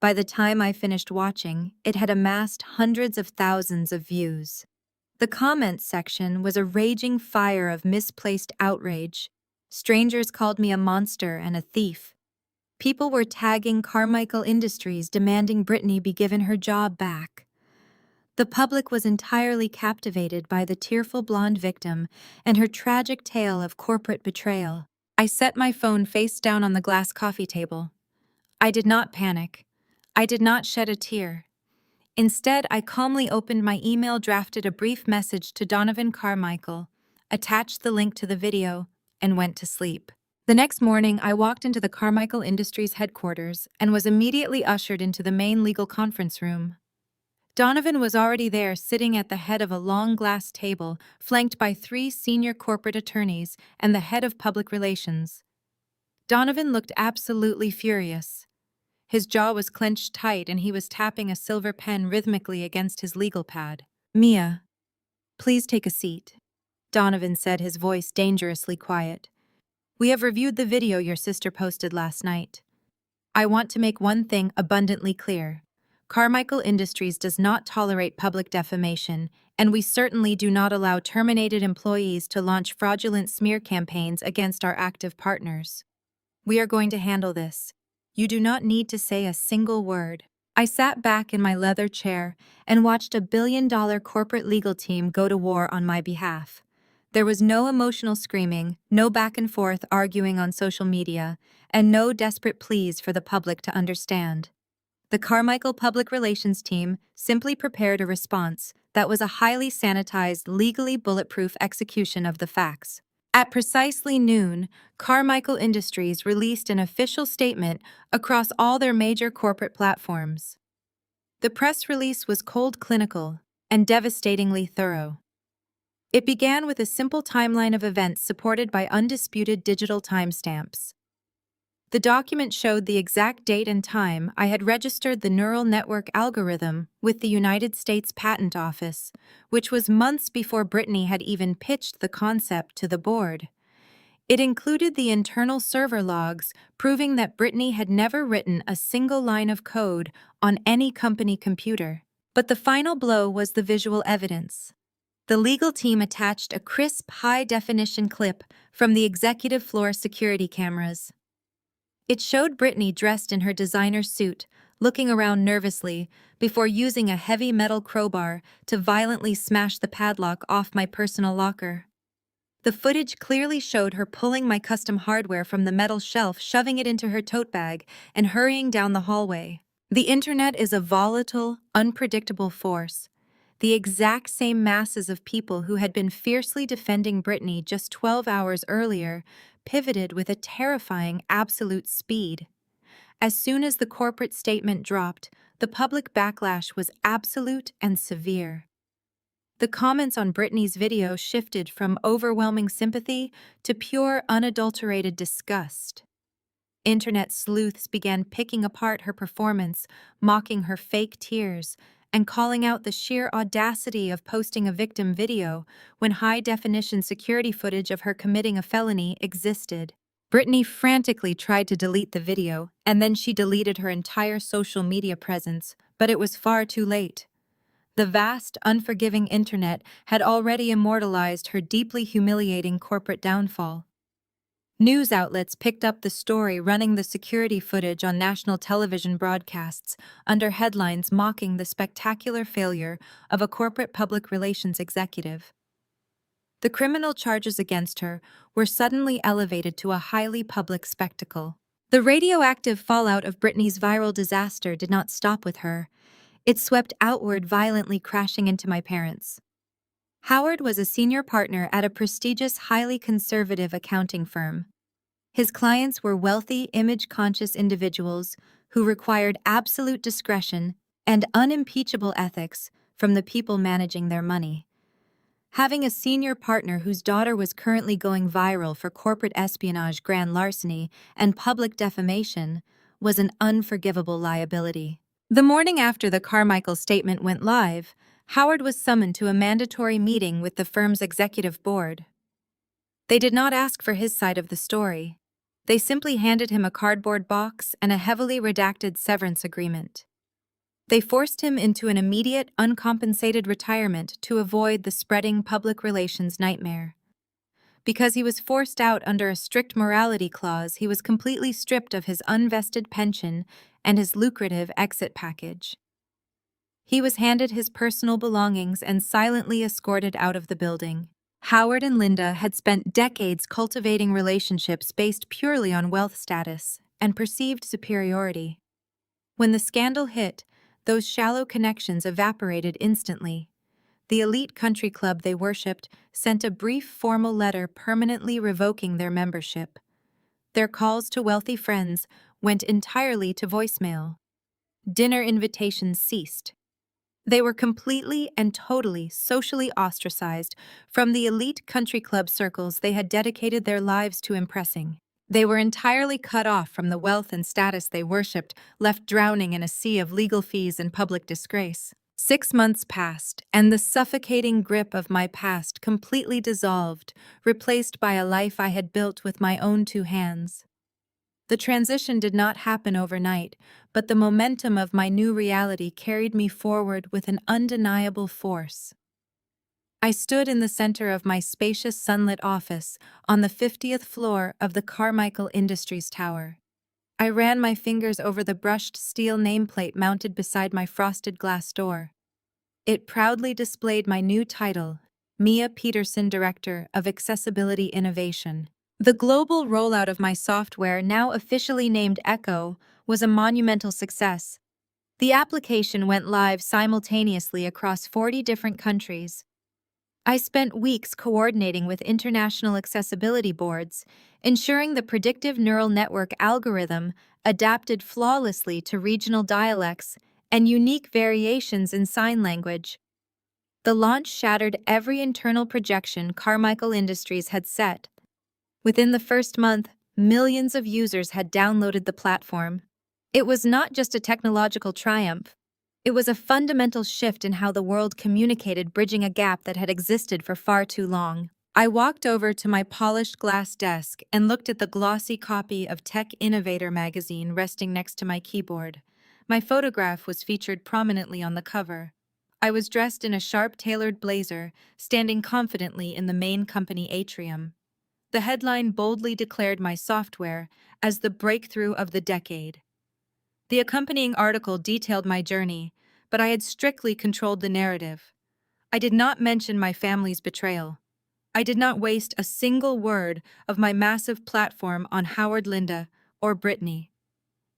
By the time I finished watching, it had amassed hundreds of thousands of views. The comments section was a raging fire of misplaced outrage. Strangers called me a monster and a thief. People were tagging Carmichael Industries, demanding Brittany be given her job back. The public was entirely captivated by the tearful blonde victim and her tragic tale of corporate betrayal. I set my phone face down on the glass coffee table. I did not panic. I did not shed a tear. Instead, I calmly opened my email, drafted a brief message to Donovan Carmichael, attached the link to the video, and went to sleep. The next morning, I walked into the Carmichael Industries headquarters and was immediately ushered into the main legal conference room. Donovan was already there, sitting at the head of a long glass table, flanked by 3 senior corporate attorneys and the head of public relations. Donovan looked absolutely furious. His jaw was clenched tight and he was tapping a silver pen rhythmically against his legal pad. "Mia, please take a seat," Donovan said, his voice dangerously quiet. "We have reviewed the video your sister posted last night. I want to make one thing abundantly clear. Carmichael Industries does not tolerate public defamation, and we certainly do not allow terminated employees to launch fraudulent smear campaigns against our active partners. We are going to handle this. You do not need to say a single word." I sat back in my leather chair and watched a billion-dollar corporate legal team go to war on my behalf. There was no emotional screaming, no back and forth arguing on social media, and no desperate pleas for the public to understand. The Carmichael Public Relations team simply prepared a response that was a highly sanitized, legally bulletproof execution of the facts. At precisely noon, Carmichael Industries released an official statement across all their major corporate platforms. The press release was cold, clinical, and devastatingly thorough. It began with a simple timeline of events supported by undisputed digital timestamps. The document showed the exact date and time I had registered the neural network algorithm with the United States Patent Office, which was months before Brittany had even pitched the concept to the board. It included the internal server logs proving that Brittany had never written a single line of code on any company computer. But the final blow was the visual evidence. The legal team attached a crisp, high-definition clip from the executive floor security cameras. It showed Brittany dressed in her designer suit, looking around nervously, before using a heavy metal crowbar to violently smash the padlock off my personal locker. The footage clearly showed her pulling my custom hardware from the metal shelf, shoving it into her tote bag, and hurrying down the hallway. The internet is a volatile, unpredictable force. The exact same masses of people who had been fiercely defending Britney just 12 hours earlier pivoted with a terrifying absolute speed. As soon as the corporate statement dropped, the public backlash was absolute and severe. The comments on Britney's video shifted from overwhelming sympathy to pure, unadulterated disgust. Internet sleuths began picking apart her performance, mocking her fake tears, and calling out the sheer audacity of posting a victim video when high-definition security footage of her committing a felony existed. Britney frantically tried to delete the video, and then she deleted her entire social media presence, but it was far too late. The vast, unforgiving internet had already immortalized her deeply humiliating corporate downfall. News outlets picked up the story, running the security footage on national television broadcasts under headlines mocking the spectacular failure of a corporate public relations executive. The criminal charges against her were suddenly elevated to a highly public spectacle. The radioactive fallout of Britney's viral disaster did not stop with her. It swept outward, violently crashing into my parents. Howard was a senior partner at a prestigious, highly conservative accounting firm. His clients were wealthy, image-conscious individuals who required absolute discretion and unimpeachable ethics from the people managing their money. Having a senior partner whose daughter was currently going viral for corporate espionage, grand larceny, and public defamation was an unforgivable liability. The morning after the Carmichael statement went live, Howard was summoned to a mandatory meeting with the firm's executive board. They did not ask for his side of the story. They simply handed him a cardboard box and a heavily redacted severance agreement. They forced him into an immediate, uncompensated retirement to avoid the spreading public relations nightmare. Because he was forced out under a strict morality clause, he was completely stripped of his unvested pension and his lucrative exit package. He was handed his personal belongings and silently escorted out of the building. Howard and Linda had spent decades cultivating relationships based purely on wealth status and perceived superiority. When the scandal hit, those shallow connections evaporated instantly. The elite country club they worshipped sent a brief formal letter permanently revoking their membership. Their calls to wealthy friends went entirely to voicemail. Dinner invitations ceased. They were completely and totally socially ostracized from the elite country club circles they had dedicated their lives to impressing. They were entirely cut off from the wealth and status they worshipped, left drowning in a sea of legal fees and public disgrace. 6 months passed, and the suffocating grip of my past completely dissolved, replaced by a life I had built with my own 2 hands. The transition did not happen overnight, but the momentum of my new reality carried me forward with an undeniable force. I stood in the center of my spacious sunlit office on the 50th floor of the Carmichael Industries Tower. I ran my fingers over the brushed steel nameplate mounted beside my frosted glass door. It proudly displayed my new title, Mia Peterson, Director of Accessibility Innovation. The global rollout of my software, now officially named Echo, was a monumental success. The application went live simultaneously across 40 different countries. I spent weeks coordinating with international accessibility boards, ensuring the predictive neural network algorithm adapted flawlessly to regional dialects and unique variations in sign language. The launch shattered every internal projection Carmichael Industries had set. Within the first month, millions of users had downloaded the platform. It was not just a technological triumph. It was a fundamental shift in how the world communicated, bridging a gap that had existed for far too long. I walked over to my polished glass desk and looked at the glossy copy of Tech Innovator magazine resting next to my keyboard. My photograph was featured prominently on the cover. I was dressed in a sharp tailored blazer, standing confidently in the main company atrium. The headline boldly declared my software as the breakthrough of the decade. The accompanying article detailed my journey, but I had strictly controlled the narrative. I did not mention my family's betrayal. I did not waste a single word of my massive platform on Howard Linda or Brittany.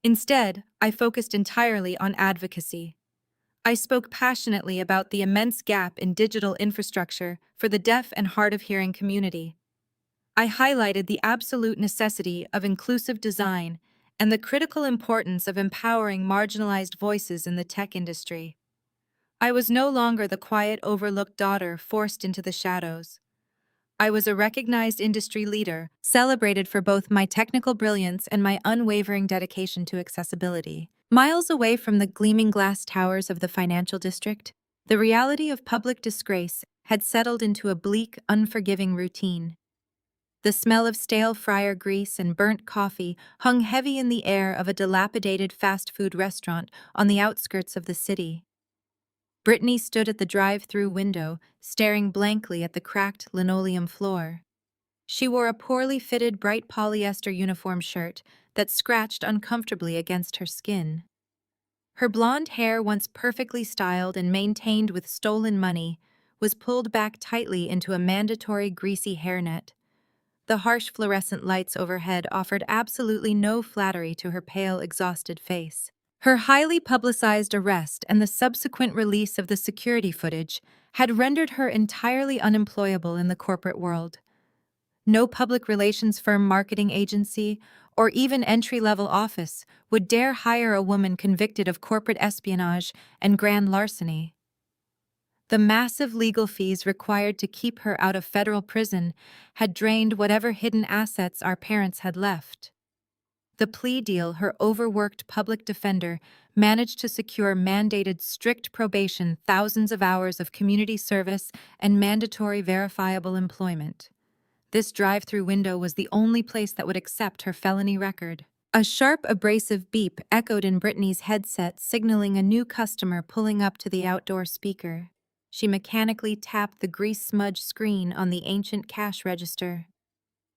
Instead, I focused entirely on advocacy. I spoke passionately about the immense gap in digital infrastructure for the deaf and hard of hearing community. I highlighted the absolute necessity of inclusive design and the critical importance of empowering marginalized voices in the tech industry. I was no longer the quiet, overlooked daughter forced into the shadows. I was a recognized industry leader, celebrated for both my technical brilliance and my unwavering dedication to accessibility. Miles away from the gleaming glass towers of the financial district, the reality of public disgrace had settled into a bleak, unforgiving routine. The smell of stale fryer grease and burnt coffee hung heavy in the air of a dilapidated fast food restaurant on the outskirts of the city. Brittany stood at the drive-through window, staring blankly at the cracked linoleum floor. She wore a poorly fitted bright polyester uniform shirt that scratched uncomfortably against her skin. Her blonde hair, once perfectly styled and maintained with stolen money, was pulled back tightly into a mandatory greasy hairnet. The harsh fluorescent lights overhead offered absolutely no flattery to her pale, exhausted face. Her highly publicized arrest and the subsequent release of the security footage had rendered her entirely unemployable in the corporate world. No public relations firm, marketing agency, or even entry-level office would dare hire a woman convicted of corporate espionage and grand larceny. The massive legal fees required to keep her out of federal prison had drained whatever hidden assets our parents had left. The plea deal her overworked public defender managed to secure mandated strict probation, thousands of hours of community service, and mandatory verifiable employment. This drive-through window was the only place that would accept her felony record. A sharp, abrasive beep echoed in Brittany's headset, signaling a new customer pulling up to the outdoor speaker. She mechanically tapped the grease-smudged screen on the ancient cash register.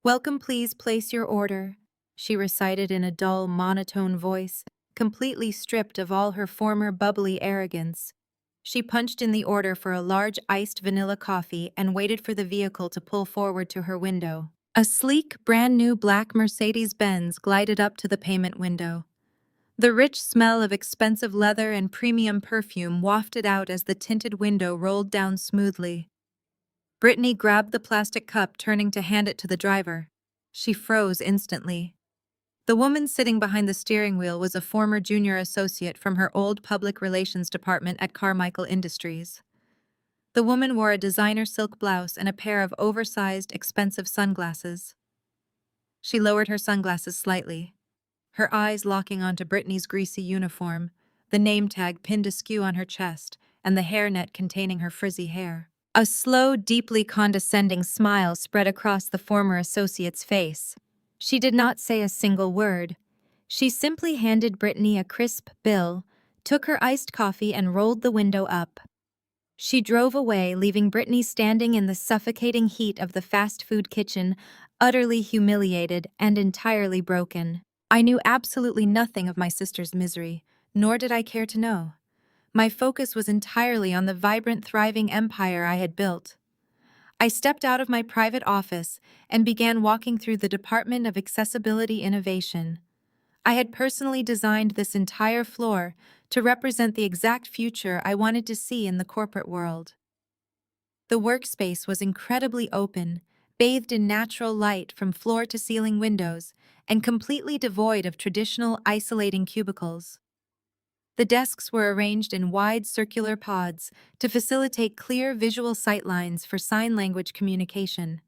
"Welcome, please place your order," she recited in a dull, monotone voice, completely stripped of all her former bubbly arrogance. She punched in the order for a large iced vanilla coffee and waited for the vehicle to pull forward to her window. A sleek, brand-new black Mercedes-Benz glided up to the payment window. The rich smell of expensive leather and premium perfume wafted out as the tinted window rolled down smoothly. Brittany grabbed the plastic cup, turning to hand it to the driver. She froze instantly. The woman sitting behind the steering wheel was a former junior associate from her old public relations department at Carmichael Industries. The woman wore a designer silk blouse and a pair of oversized, expensive sunglasses. She lowered her sunglasses slightly, her eyes locking onto Brittany's greasy uniform, the name tag pinned askew on her chest, and the hairnet containing her frizzy hair. A slow, deeply condescending smile spread across the former associate's face. She did not say a single word. She simply handed Brittany a crisp bill, took her iced coffee, and rolled the window up. She drove away, leaving Brittany standing in the suffocating heat of the fast food kitchen, utterly humiliated and entirely broken. I knew absolutely nothing of my sister's misery, nor did I care to know. My focus was entirely on the vibrant, thriving empire I had built. I stepped out of my private office and began walking through the Department of Accessibility Innovation. I had personally designed this entire floor to represent the exact future I wanted to see in the corporate world. The workspace was incredibly open, bathed in natural light from floor to ceiling windows, and completely devoid of traditional isolating cubicles. The desks were arranged in wide circular pods to facilitate clear visual sightlines for sign language communication.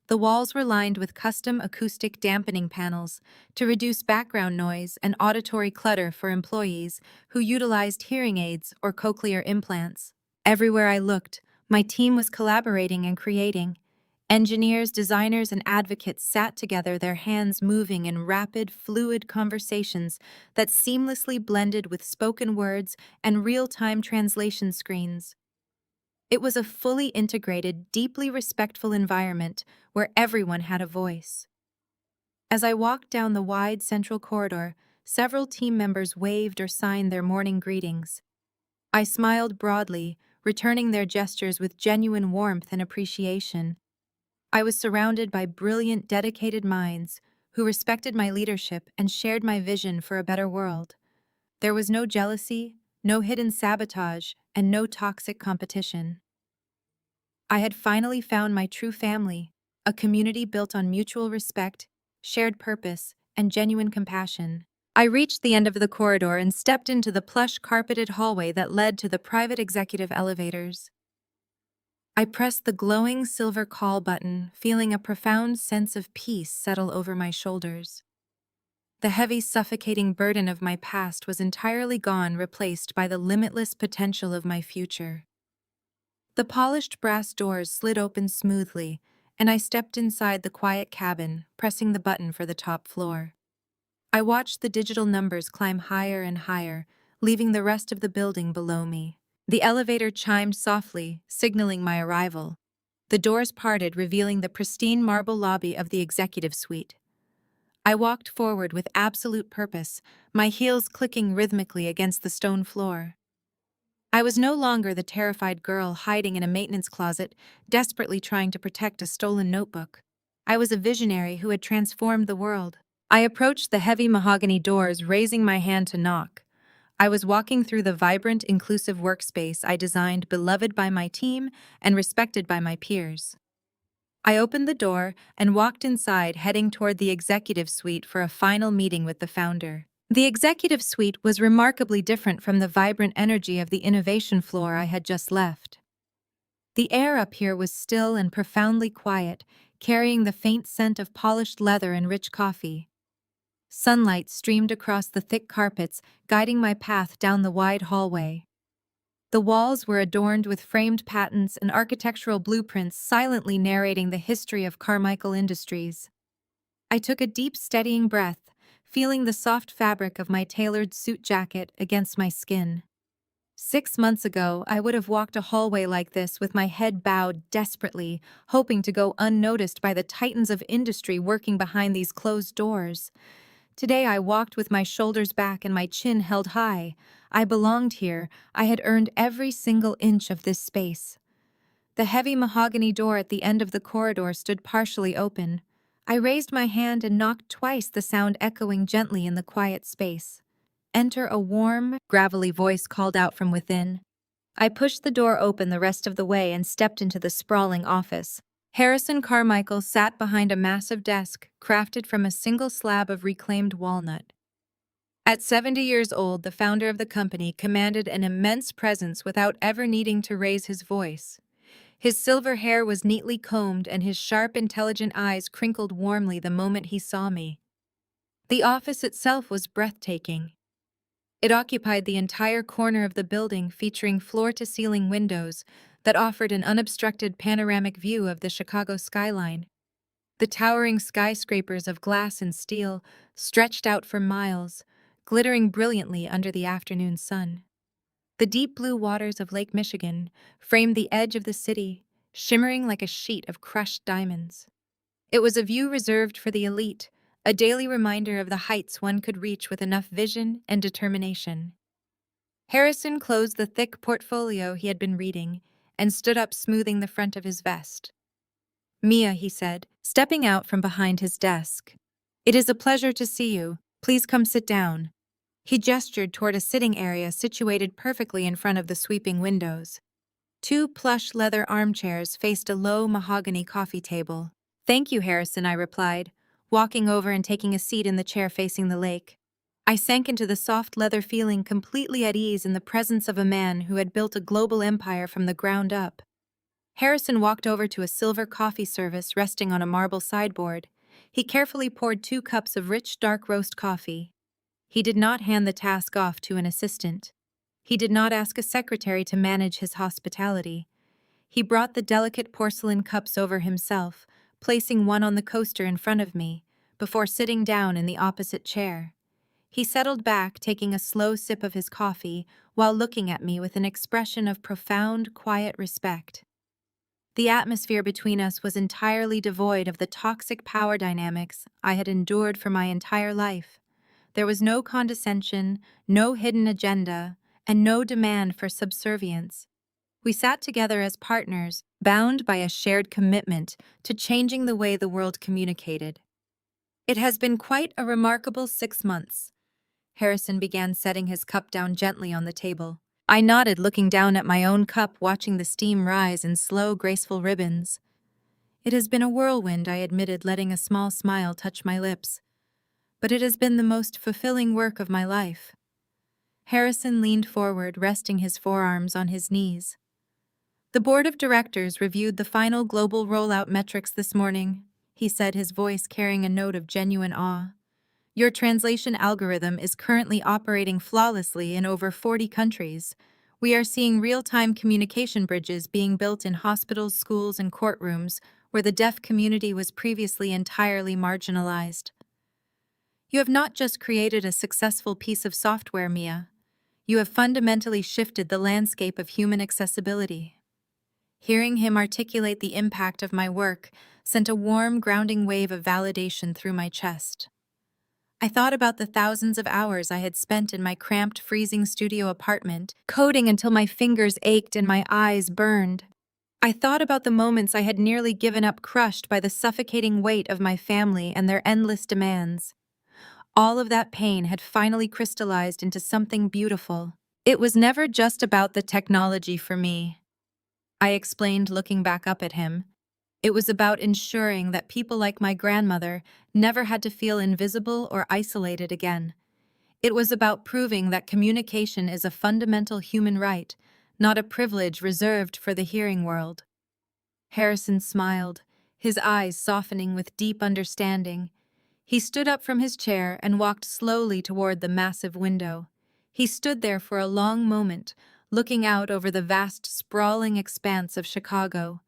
The walls were lined with custom acoustic dampening panels to reduce background noise and auditory clutter for employees who utilized hearing aids or cochlear implants. Everywhere I looked, my team was collaborating and creating. Engineers, designers, and advocates sat together, their hands moving in rapid, fluid conversations that seamlessly blended with spoken words and real-time translation screens. It was a fully integrated, deeply respectful environment where everyone had a voice. As I walked down the wide central corridor, several team members waved or signed their morning greetings. I smiled broadly, returning their gestures with genuine warmth and appreciation. I was surrounded by brilliant, dedicated minds who respected my leadership and shared my vision for a better world. There was no jealousy, no hidden sabotage, and no toxic competition. I had finally found my true family, a community built on mutual respect, shared purpose, and genuine compassion. I reached the end of the corridor and stepped into the plush carpeted hallway that led to the private executive elevators. I pressed the glowing silver call button, feeling a profound sense of peace settle over my shoulders. The heavy, suffocating burden of my past was entirely gone, replaced by the limitless potential of my future. The polished brass doors slid open smoothly, and I stepped inside the quiet cabin, pressing the button for the top floor. I watched the digital numbers climb higher and higher, leaving the rest of the building below me. The elevator chimed softly, signaling my arrival. The doors parted, revealing the pristine marble lobby of the executive suite. I walked forward with absolute purpose, my heels clicking rhythmically against the stone floor. I was no longer the terrified girl hiding in a maintenance closet, desperately trying to protect a stolen notebook. I was a visionary who had transformed the world. I approached the heavy mahogany doors, raising my hand to knock. I was walking through the vibrant, inclusive workspace I designed, beloved by my team and respected by my peers. I opened the door and walked inside, heading toward the executive suite for a final meeting with the founder. The executive suite was remarkably different from the vibrant energy of the innovation floor I had just left. The air up here was still and profoundly quiet, carrying the faint scent of polished leather and rich coffee. Sunlight streamed across the thick carpets, guiding my path down the wide hallway. The walls were adorned with framed patents and architectural blueprints, silently narrating the history of Carmichael Industries. I took a deep, steadying breath, feeling the soft fabric of my tailored suit jacket against my skin. 6 months ago, I would have walked a hallway like this with my head bowed desperately, hoping to go unnoticed by the titans of industry working behind these closed doors. Today I walked with my shoulders back and my chin held high. I belonged here. I had earned every single inch of this space. The heavy mahogany door at the end of the corridor stood partially open. I raised my hand and knocked twice, the sound echoing gently in the quiet space. "Enter," a warm, gravelly voice called out from within. I pushed the door open the rest of the way and stepped into the sprawling office. Harrison Carmichael sat behind a massive desk, crafted from a single slab of reclaimed walnut. At 70 years old, the founder of the company commanded an immense presence without ever needing to raise his voice. His silver hair was neatly combed and his sharp, intelligent eyes crinkled warmly the moment he saw me. The office itself was breathtaking. It occupied the entire corner of the building, featuring floor-to-ceiling windows that offered an unobstructed panoramic view of the Chicago skyline. The towering skyscrapers of glass and steel stretched out for miles, glittering brilliantly under the afternoon sun. The deep blue waters of Lake Michigan framed the edge of the city, shimmering like a sheet of crushed diamonds. It was a view reserved for the elite, a daily reminder of the heights one could reach with enough vision and determination. Harrison closed the thick portfolio he had been reading and stood up, smoothing the front of his vest. "Mia," he said, stepping out from behind his desk. "It is a pleasure to see you. Please come sit down." He gestured toward a sitting area situated perfectly in front of the sweeping windows. 2 plush leather armchairs faced a low mahogany coffee table. "Thank you, Harrison," I replied, walking over and taking a seat in the chair facing the lake. I sank into the soft leather feeling, completely at ease in the presence of a man who had built a global empire from the ground up. Harrison walked over to a silver coffee service resting on a marble sideboard. He carefully poured 2 cups of rich, dark roast coffee. He did not hand the task off to an assistant. He did not ask a secretary to manage his hospitality. He brought the delicate porcelain cups over himself, placing one on the coaster in front of me, before sitting down in the opposite chair. He settled back, taking a slow sip of his coffee, while looking at me with an expression of profound, quiet respect. The atmosphere between us was entirely devoid of the toxic power dynamics I had endured for my entire life. There was no condescension, no hidden agenda, and no demand for subservience. We sat together as partners, bound by a shared commitment to changing the way the world communicated. It has been quite a remarkable 6 months. Harrison began setting his cup down gently on the table. I nodded, looking down at my own cup, watching the steam rise in slow, graceful ribbons. It has been a whirlwind, I admitted, letting a small smile touch my lips. But it has been the most fulfilling work of my life. Harrison leaned forward, resting his forearms on his knees. The board of directors reviewed the final global rollout metrics this morning, he said, his voice carrying a note of genuine awe. Your translation algorithm is currently operating flawlessly in over 40 countries. We are seeing real-time communication bridges being built in hospitals, schools, and courtrooms where the deaf community was previously entirely marginalized. You have not just created a successful piece of software, Mia. You have fundamentally shifted the landscape of human accessibility. Hearing him articulate the impact of my work sent a warm, grounding wave of validation through my chest. I thought about the thousands of hours I had spent in my cramped, freezing studio apartment, coding until my fingers ached and my eyes burned. I thought about the moments I had nearly given up, crushed by the suffocating weight of my family and their endless demands. All of that pain had finally crystallized into something beautiful. It was never just about the technology for me, I explained, looking back up at him. It was about ensuring that people like my grandmother never had to feel invisible or isolated again. It was about proving that communication is a fundamental human right, not a privilege reserved for the hearing world. Harrison smiled, his eyes softening with deep understanding. He stood up from his chair and walked slowly toward the massive window. He stood there for a long moment, looking out over the vast, sprawling expanse of Chicago.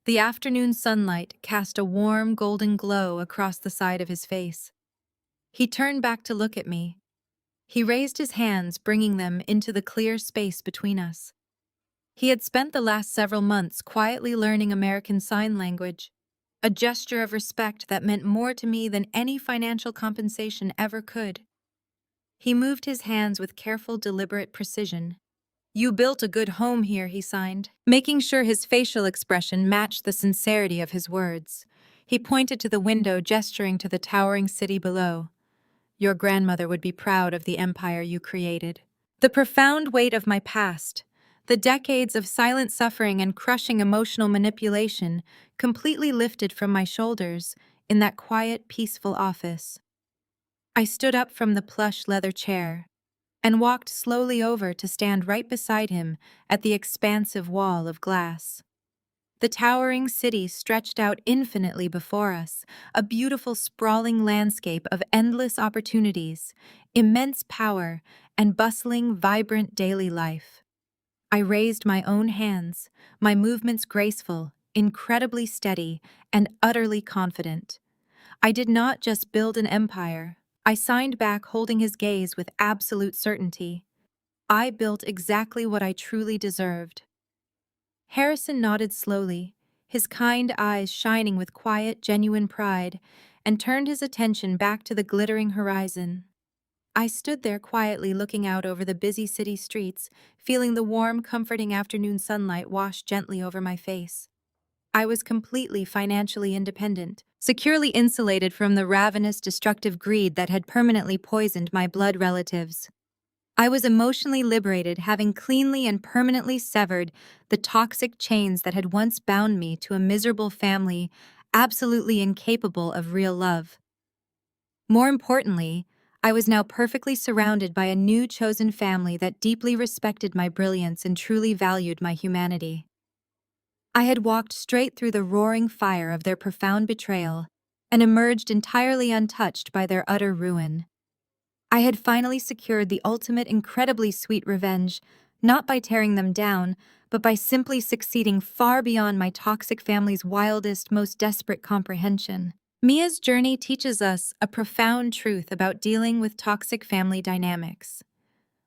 The afternoon sunlight cast a warm, golden glow across the side of his face. He turned back to look at me. He raised his hands, bringing them into the clear space between us. He had spent the last several months quietly learning American Sign Language, a gesture of respect that meant more to me than any financial compensation ever could. He moved his hands with careful, deliberate precision. You built a good home here, he signed, making sure his facial expression matched the sincerity of his words. He pointed to the window, gesturing to the towering city below. Your grandmother would be proud of the empire you created. The profound weight of my past, the decades of silent suffering and crushing emotional manipulation, completely lifted from my shoulders in that quiet, peaceful office. I stood up from the plush leather chair and walked slowly over to stand right beside him at the expansive wall of glass. The towering city stretched out infinitely before us, a beautiful, sprawling landscape of endless opportunities, immense power, and bustling, vibrant daily life. I raised my own hands, my movements graceful, incredibly steady, and utterly confident. I did not just build an empire. I signed back, holding his gaze with absolute certainty. I built exactly what I truly deserved. Harrison nodded slowly, his kind eyes shining with quiet, genuine pride, and turned his attention back to the glittering horizon. I stood there quietly, looking out over the busy city streets, feeling the warm, comforting afternoon sunlight wash gently over my face. I was completely financially independent, securely insulated from the ravenous, destructive greed that had permanently poisoned my blood relatives. I was emotionally liberated, having cleanly and permanently severed the toxic chains that had once bound me to a miserable family, absolutely incapable of real love. More importantly, I was now perfectly surrounded by a new chosen family that deeply respected my brilliance and truly valued my humanity. I had walked straight through the roaring fire of their profound betrayal and emerged entirely untouched by their utter ruin. I had finally secured the ultimate, incredibly sweet revenge, not by tearing them down, but by simply succeeding far beyond my toxic family's wildest, most desperate comprehension. Mia's journey teaches us a profound truth about dealing with toxic family dynamics.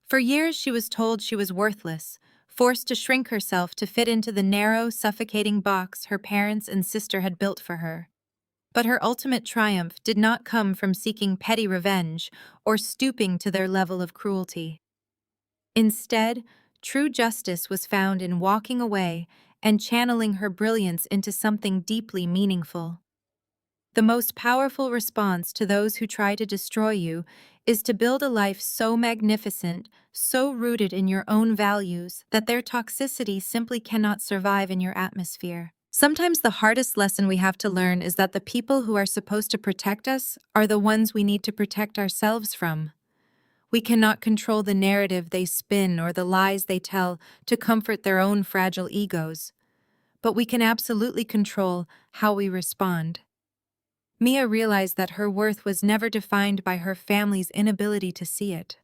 For years, she was told she was worthless, forced to shrink herself to fit into the narrow, suffocating box her parents and sister had built for her. But her ultimate triumph did not come from seeking petty revenge or stooping to their level of cruelty. Instead, True justice was found in walking away and channeling her brilliance into something deeply meaningful. The most powerful response to those who try to destroy you is to build a life so magnificent, so rooted in your own values, that their toxicity simply cannot survive in your atmosphere. Sometimes the hardest lesson we have to learn is that the people who are supposed to protect us are the ones we need to protect ourselves from. We cannot control the narrative they spin or the lies they tell to comfort their own fragile egos, but we can absolutely control how we respond. Mia realized that her worth was never defined by her family's inability to see it.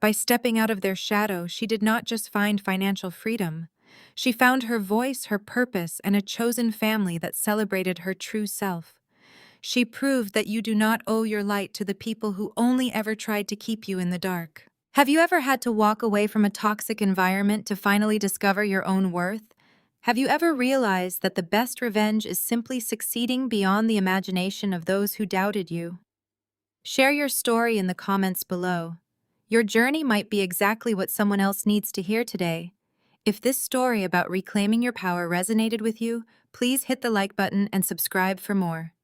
By stepping out of their shadow, she did not just find financial freedom. She found her voice, her purpose, and a chosen family that celebrated her true self. She proved that you do not owe your light to the people who only ever tried to keep you in the dark. Have you ever had to walk away from a toxic environment to finally discover your own worth? Have you ever realized that the best revenge is simply succeeding beyond the imagination of those who doubted you? Share your story in the comments below. Your journey might be exactly what someone else needs to hear today. If this story about reclaiming your power resonated with you, please hit the like button and subscribe for more.